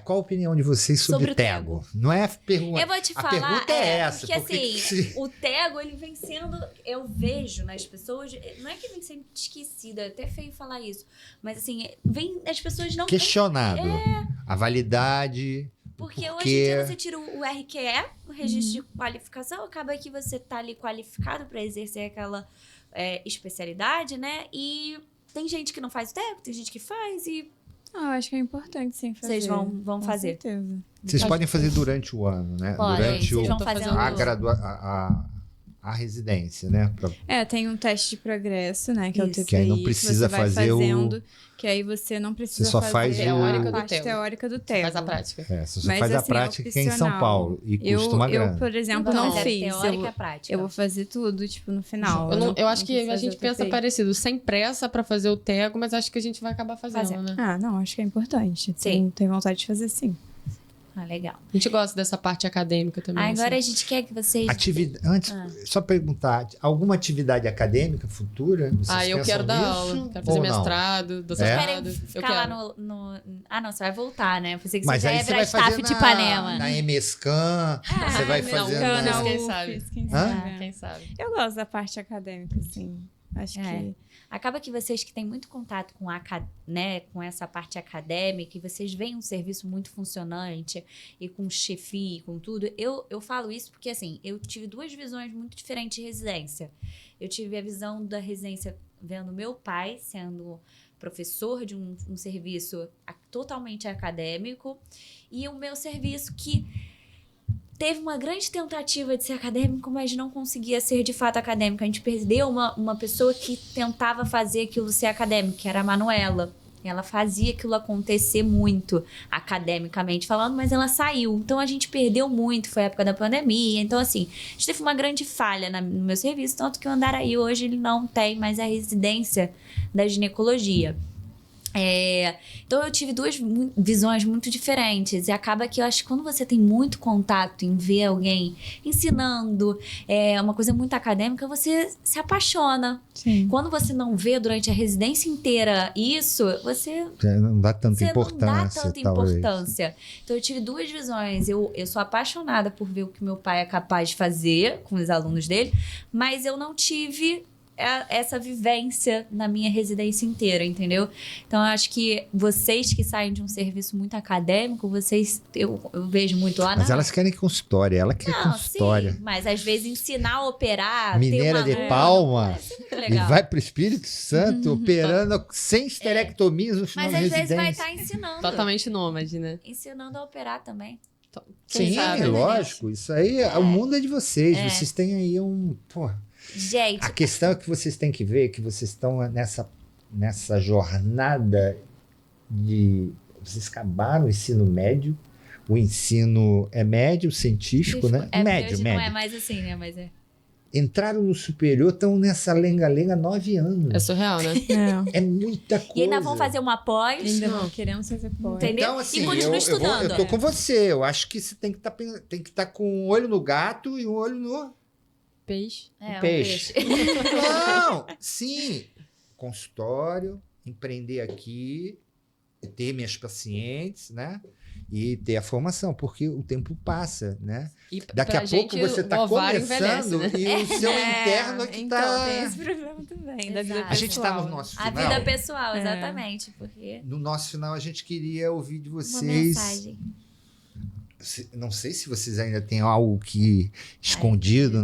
Qual a opinião de vocês sobre, Sobre o Tego? Não é pergunta. Eu vou te A falar, pergunta é essa. porque porque assim, o Tego, ele vem sendo, eu vejo nas pessoas, não é que vem sendo esquecido, é até feio falar isso, mas assim, as pessoas não... questionado. A validade. Porque hoje em Porque- dia você tira o RQE, o registro de qualificação, acaba que você tá ali qualificado para exercer aquela especialidade, né? E tem gente que não faz o Tego, tem gente que faz e Eu acho que é importante sim fazer. vocês vão Com fazer. certeza. Vocês podem fazer durante o ano, né? Podem, durante vocês o, vão Tô fazendo... fazendo- a à residência, né? Tem um teste de progresso, né? Que é o Isso. TPI, Que aí não precisa que você vai fazer fazendo, que aí você não precisa Você só fazer faz Teórica a do parte TEO. teórica do TEO. Faz a prática. você só Mas, faz a assim, é prática aqui em São opcional. Paulo e custa uma grana. Eu, por exemplo, Então, não Mas é fiz. teórica e prática. Eu vou fazer tudo, tipo, no final. Eu acho que quis a fazer gente o pensa TPI. parecido, sem pressa pra fazer o TEGO, mas acho que a gente vai acabar fazendo, Fazendo. né? Ah, não, acho que é importante. Sim. Tenho vontade de fazer sim. Ah, legal. A gente gosta dessa parte acadêmica também. Agora assim. a gente quer que vocês... Antes, só perguntar, alguma atividade acadêmica futura? Vocês Eu pensam quero dar nisso aula, quero fazer ou não? mestrado, Vocês doutorado. querem Eu ficar lá quero. no... Ah, não, você vai voltar, né? Eu pensei que Mas você já aí ia você virar vai staff fazer de Ipanema. na EMESCAN, você vai não, fazer não, na... quem sabe? Quem Hã? sabe. Quem sabe? Eu gosto da parte acadêmica, sim. Acho É. que... Acaba que vocês que têm muito contato com, né, com essa parte acadêmica e vocês veem um serviço muito funcionante e com chefia e com tudo, eu falo isso porque, assim, eu tive duas visões muito diferentes de residência. Eu tive a visão da residência vendo meu pai sendo professor de um serviço totalmente acadêmico e o meu serviço que teve uma grande tentativa de ser acadêmico, mas não conseguia ser de fato acadêmico. A gente perdeu uma pessoa que tentava fazer aquilo ser acadêmico, que era a Manuela. Ela fazia aquilo acontecer muito, academicamente falando, mas ela saiu. Então, a gente perdeu muito, foi a época da pandemia. Então, assim, a gente teve uma grande falha no meu serviço, tanto que o Andaraí hoje ele não tem mais a residência da ginecologia. Então eu tive duas visões muito diferentes e acaba que eu acho que quando você tem muito contato em ver alguém ensinando uma coisa muito acadêmica, você se apaixona. Sim. Quando você não vê durante a residência inteira isso, você Não dá tanta não dá importância, tanta talvez. importância. Então eu tive duas visões. Eu sou apaixonada por ver o que meu pai é capaz de fazer com os alunos dele, mas eu não tive essa vivência na minha residência inteira, entendeu? Então, eu acho que vocês que saem de um serviço muito acadêmico, eu vejo muito lá Mas elas querem consultória, ela quer consultória. Sim, mas às vezes ensinar a operar, Mineira ter de uma Palma, parece muito e legal. vai pro Espírito Santo operando sem esterectomias no final Mas da às vezes vai residência. estar ensinando. Totalmente nômade, né? Ensinando a operar também. Quem Sim, sabe, né? lógico. Isso aí, o mundo é de vocês. Vocês têm aí Gente, A questão é que vocês têm que ver que vocês estão nessa jornada de... Vocês acabaram o ensino médio. O ensino é médio, científico, né? porque Médio, hoje médio. não é mais assim, né? Mas Entraram no superior, estão nessa lenga-lenga há 9 anos. É surreal, né? É muita coisa. E ainda vão fazer uma pós. Ainda Não. não queremos fazer pós. Entendeu? Então, assim, E continua estudando. eu tô com você. Eu acho que você tem que estar com um olho no gato e um olho no Peixe. É, um peixe. peixe. Não, sim. Consultório, empreender aqui, ter minhas pacientes, né? E ter a formação, porque o tempo passa, né? E Daqui pra a pouco gente, você o está ovário começando envelhece, né? e o seu interno é que então, está... tem esse problema também, da vida Exato. A gente está pessoal. no nosso A final. vida pessoal, É. exatamente. Porque No nosso final, a gente queria ouvir de uma vocês. mensagem. Não sei se vocês ainda têm algo que escondido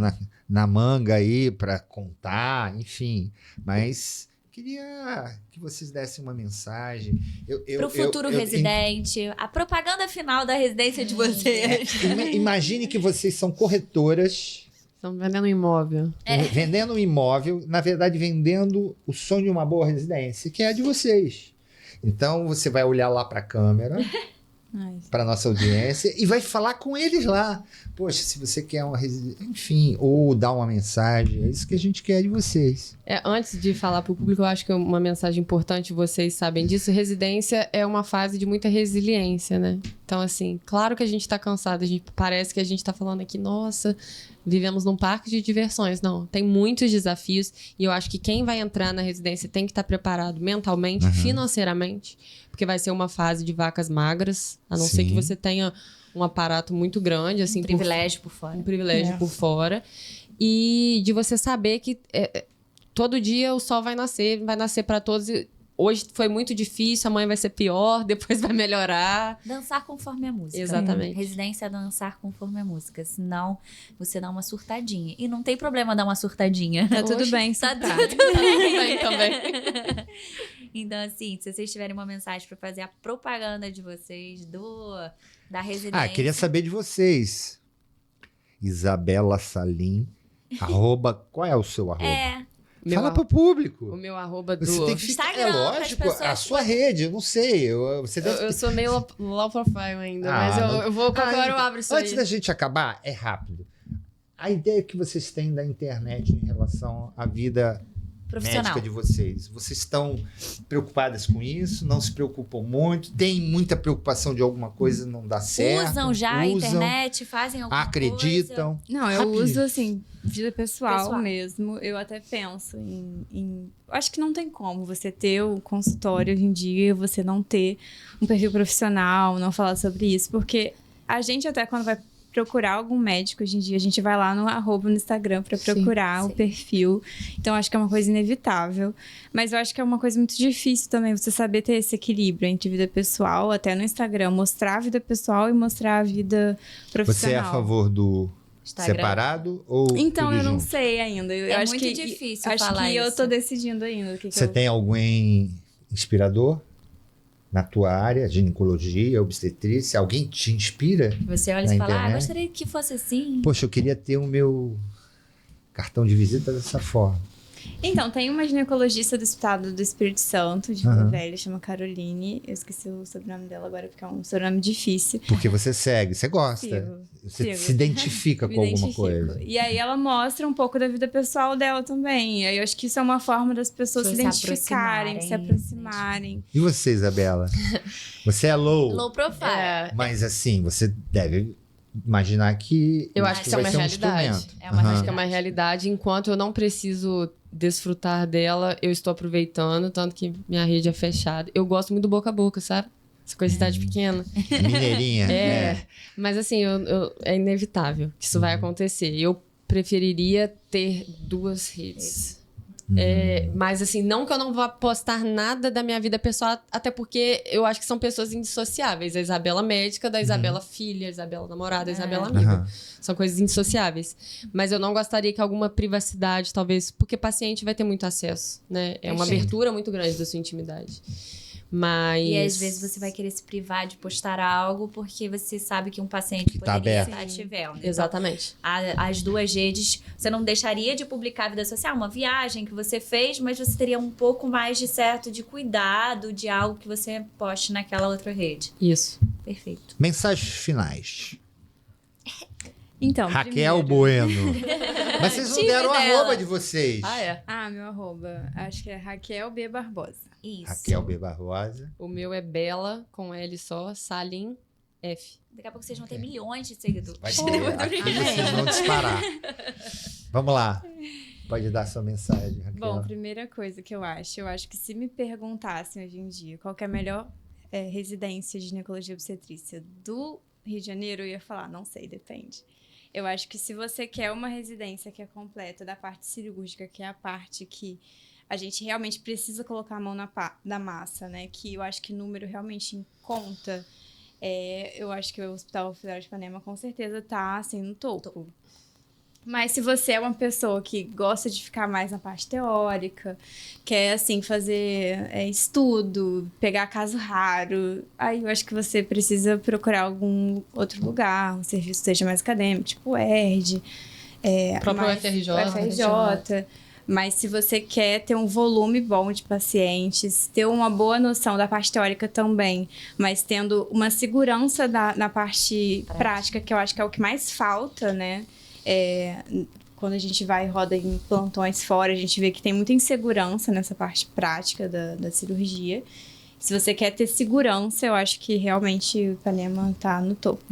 na manga aí para contar, enfim. Mas queria que vocês dessem uma mensagem. Para o futuro residente, a propaganda final da residência de vocês. Imagine que vocês são corretoras Estão vendendo imóvel. vendendo um imóvel, na verdade vendendo o sonho de uma boa residência, que é a de vocês. Então você vai olhar lá para a câmera, Ai, para nossa audiência e vai falar com eles lá. Poxa, se você quer uma residência, enfim, ou dar uma mensagem, é isso que a gente quer de vocês. Antes de falar para o público, eu acho que uma mensagem importante, vocês sabem disso, residência é uma fase de muita resiliência, né? Então, assim, claro que a gente tá cansado, parece que a gente tá falando aqui, nossa, vivemos num parque de diversões. Não, tem muitos desafios e eu acho que quem vai entrar na residência tem que estar preparado mentalmente, financeiramente, porque vai ser uma fase de vacas magras, a não ser Sim. que você tenha um aparato muito grande, assim, Um privilégio por fora. um privilégio por fora. E de você saber que todo dia o sol vai nascer para todos. Hoje foi muito difícil, amanhã vai ser pior, depois vai melhorar. Dançar conforme a música. Exatamente. Residência é dançar conforme a música. Senão, você dá uma surtadinha. E não tem problema dar uma surtadinha. tá tudo Hoje, bem, Tá surtar. tudo Também, também. Então, assim, se vocês tiverem uma mensagem para fazer a propaganda de vocês, da residência. Queria saber de vocês. Isabela Salim Qual é o seu arroba? Meu Fala arro- pro público. O meu arroba do... Você tem que ficar, Instagram, é pras lógico, pessoas a sua rede, eu não sei. Você deve Eu sou meio low profile ainda, Ah, mas não- eu vou... Qualquer hora eu abro isso Antes aí. da gente acabar, é rápido. A ideia que vocês têm da internet em relação à vida Profissional. médica de vocês. Vocês estão preocupadas com isso? Não se preocupam muito? Tem muita preocupação de alguma coisa não dar certo? Usam já a internet, fazem alguma acreditam? Não, eu Rapidinho. uso, assim, vida pessoal, Pessoal. mesmo. Eu até penso em... Acho que não tem como você ter o consultório hoje em dia, você não ter um perfil profissional, não falar sobre isso. Porque a gente até quando vai procurar algum médico hoje em dia, a gente vai lá no arroba no Instagram para Sim, procurar o perfil. Então, acho que é uma coisa inevitável. Mas eu acho que é uma coisa muito difícil também você saber ter esse equilíbrio entre vida pessoal, até no Instagram, mostrar a vida pessoal e mostrar a vida profissional. Você é a favor do Instagram. separado ou Então, tudo eu não junto? sei ainda. Eu É acho muito que, difícil acho falar que eu isso. tô decidindo ainda o que Você eu... tem alguém inspirador na tua área, ginecologia, obstetrícia? Alguém te inspira? Você olha Na e fala, internet? gostaria que fosse assim. Poxa, eu queria ter o meu cartão de visita dessa forma. Então, tem uma ginecologista do estado do Espírito Santo, de Vila Aham. Velha, chama Caroline. Eu esqueci o sobrenome dela agora, porque é um sobrenome difícil. Porque você segue, você gosta. Sigo, Você sigo. se identifica Me com alguma identifico. coisa. E aí ela mostra um pouco da vida pessoal dela também. E aí eu acho que isso é uma forma das pessoas se Se identificarem, se aproximarem. aproximarem. E você, Isabela? Você é low, Low profile. É, mas assim, você deve imaginar que Eu acho que isso é vai uma ser um realidade. instrumento. É uma Aham. acho que é uma realidade. Enquanto eu não preciso desfrutar dela, eu estou aproveitando, tanto que minha rede é fechada. Eu gosto muito do boca a boca, sabe? Essa coisa de cidade pequena. Mineirinha. É. Mas assim, é inevitável que isso vai acontecer. Eu preferiria ter 2 redes. Mas assim, não que eu não vá postar nada da minha vida pessoal, até porque eu acho que são pessoas indissociáveis. A Isabela médica, da Isabela filha, a Isabela namorada, a Isabela amiga. Aham. São coisas indissociáveis. Mas eu não gostaria que alguma privacidade, talvez, porque paciente vai ter muito acesso, né? É uma Sim. abertura muito grande da sua intimidade. Mas... E às vezes você vai querer se privar de postar algo porque você sabe que um paciente Que tá poderia aberto. estar te vendo. Então, Exatamente. as 2 redes, você não deixaria de publicar a vida social, uma viagem que você fez, mas você teria um pouco mais de certo de cuidado de algo que você poste naquela outra rede. Isso. Perfeito. Mensagens finais. Então, Raquel primeiro- Bueno. Mas vocês não Time deram o dela. arroba de vocês. É. Ah, meu arroba. Acho que é Raquel B. Barbosa. Isso. Raquel B. Barbosa. O meu é Bela, com L só, Salim F. Daqui a pouco vocês vão ter milhões de seguidores. Vai Oh, ter. Aqui vocês vão disparar. Vamos lá. Pode dar sua mensagem, Raquel. Bom, primeira coisa que eu acho que se me perguntassem hoje em dia qual que é a melhor residência de ginecologia e obstetrícia do Rio de Janeiro, eu ia falar, não sei, depende. Eu acho que se você quer uma residência que é completa da parte cirúrgica, que é a parte que a gente realmente precisa colocar a mão na massa, né? Que eu acho que número realmente conta. Eu acho que o Hospital Federal de Ipanema com certeza tá assim no topo. Mas se você é uma pessoa que gosta de ficar mais na parte teórica, quer, assim, fazer estudo, pegar caso raro, aí eu acho que você precisa procurar algum outro lugar, um serviço que seja mais acadêmico, tipo o ERD. O próprio mais- UFRJ. o FRJ. Mas se você quer ter um volume bom de pacientes, ter uma boa noção da parte teórica também, mas tendo uma segurança na parte prática, que eu acho que é o que mais falta, né? Quando a gente vai e roda em plantões fora, a gente vê que tem muita insegurança nessa parte prática da cirurgia. Se você quer ter segurança, eu acho que realmente o Ipanema tá no topo.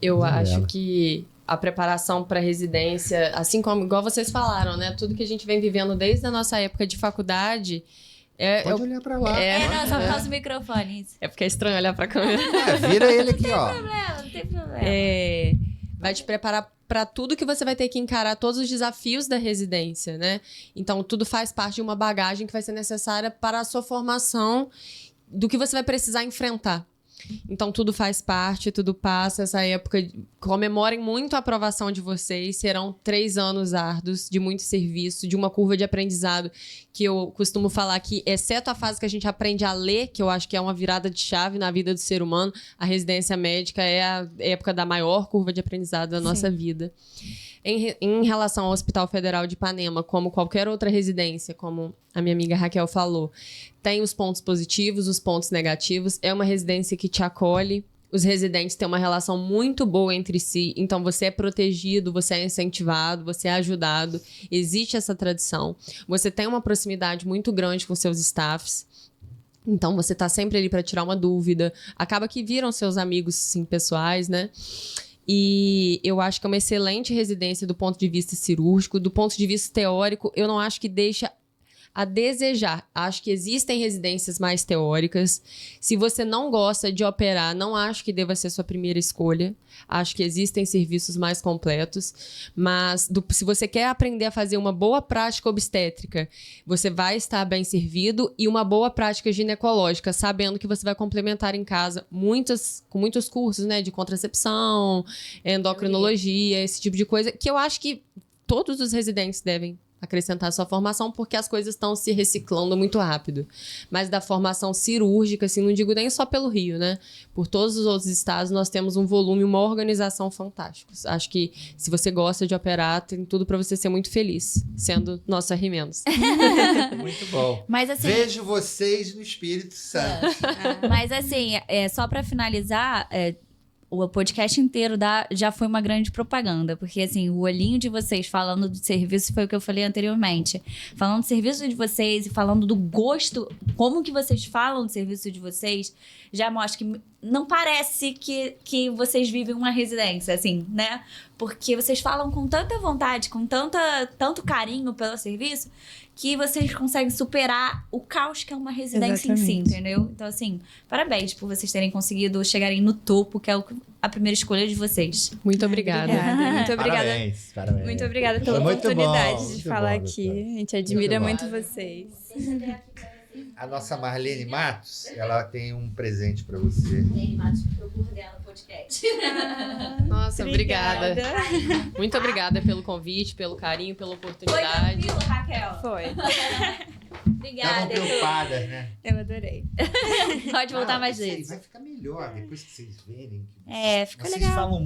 Eu Vamos acho nela. que a preparação para residência, assim como igual vocês falaram, né? Tudo que a gente vem vivendo desde a nossa época de faculdade, Pode olhar pra lá. Não, só por causa do microfone. Isso. é porque é estranho olhar para a câmera. Vira ele aqui, ó. Não tem problema. Vai te preparar para tudo que você vai ter que encarar, todos os desafios da residência, né? Então, tudo faz parte de uma bagagem que vai ser necessária para a sua formação, do que você vai precisar enfrentar. Então, tudo faz parte, tudo passa. Essa época, comemorem muito a aprovação de vocês. Serão 3 anos árduos, de muito serviço, de uma curva de aprendizado que eu costumo falar que, exceto a fase que a gente aprende a ler, que eu acho que é uma virada de chave na vida do ser humano, a residência médica é a época da maior curva de aprendizado da nossa vida. Em relação ao Hospital Federal de Ipanema, como qualquer outra residência, como a minha amiga Raquel falou, tem os pontos positivos, os pontos negativos. É uma residência que te acolhe. Os residentes têm uma relação muito boa entre si. Então, você é protegido, você é incentivado, você é ajudado. Existe essa tradição. Você tem uma proximidade muito grande com seus staffs. Então, você tá sempre ali para tirar uma dúvida. Acaba que viram seus amigos, sim, pessoais, né? E eu acho que é uma excelente residência do ponto de vista cirúrgico. Do ponto de vista teórico, eu não acho que deixa a desejar. Acho que existem residências mais teóricas. Se você não gosta de operar, não acho que deva ser sua primeira escolha. Acho que existem serviços mais completos. Mas se você quer aprender a fazer uma boa prática obstétrica, você vai estar bem servido, e uma boa prática ginecológica, sabendo que você vai complementar em casa com muitos cursos, né, de contracepção, endocrinologia, esse tipo de coisa, que eu acho que todos os residentes devem acrescentar sua formação, porque as coisas estão se reciclando muito rápido. Mas da formação cirúrgica, assim, não digo nem só pelo Rio, né? Por todos os outros estados, nós temos um volume, uma organização fantásticos. Acho que, se você gosta de operar, tem tudo para você ser muito feliz, sendo nosso R-. Muito bom. Mas assim, Vejo vocês no Espírito Santo. mas assim, só pra finalizar, o podcast inteiro já foi uma grande propaganda, porque assim, o olhinho de vocês falando de serviço foi o que eu falei anteriormente. Falando do serviço de vocês e falando do gosto, como que vocês falam do serviço de vocês, já mostra que não parece que vocês vivem uma residência, assim, né? Porque vocês falam com tanta vontade, com tanto carinho pelo serviço, que vocês conseguem superar o caos que é uma residência em si, entendeu? Então, assim, parabéns por vocês terem conseguido chegarem no topo, que é a primeira escolha de vocês. Muito obrigada. Muito obrigada. Parabéns. Muito obrigada pela Foi muito oportunidade bom, de muito falar bom, aqui. doutora. A gente admira Muito muito vocês. A nossa Marlene Matos, ela tem um presente para você. Eu coordeno o podcast. Nossa, obrigada. Muito obrigada pelo convite, pelo carinho, pela Foi oportunidade. tranquilo, Raquel? Foi. Obrigada. Estavam preocupadas, né? Eu adorei. Pode voltar mais Vai vezes. ficar melhor depois que vocês verem. Fica Vocês legal. falam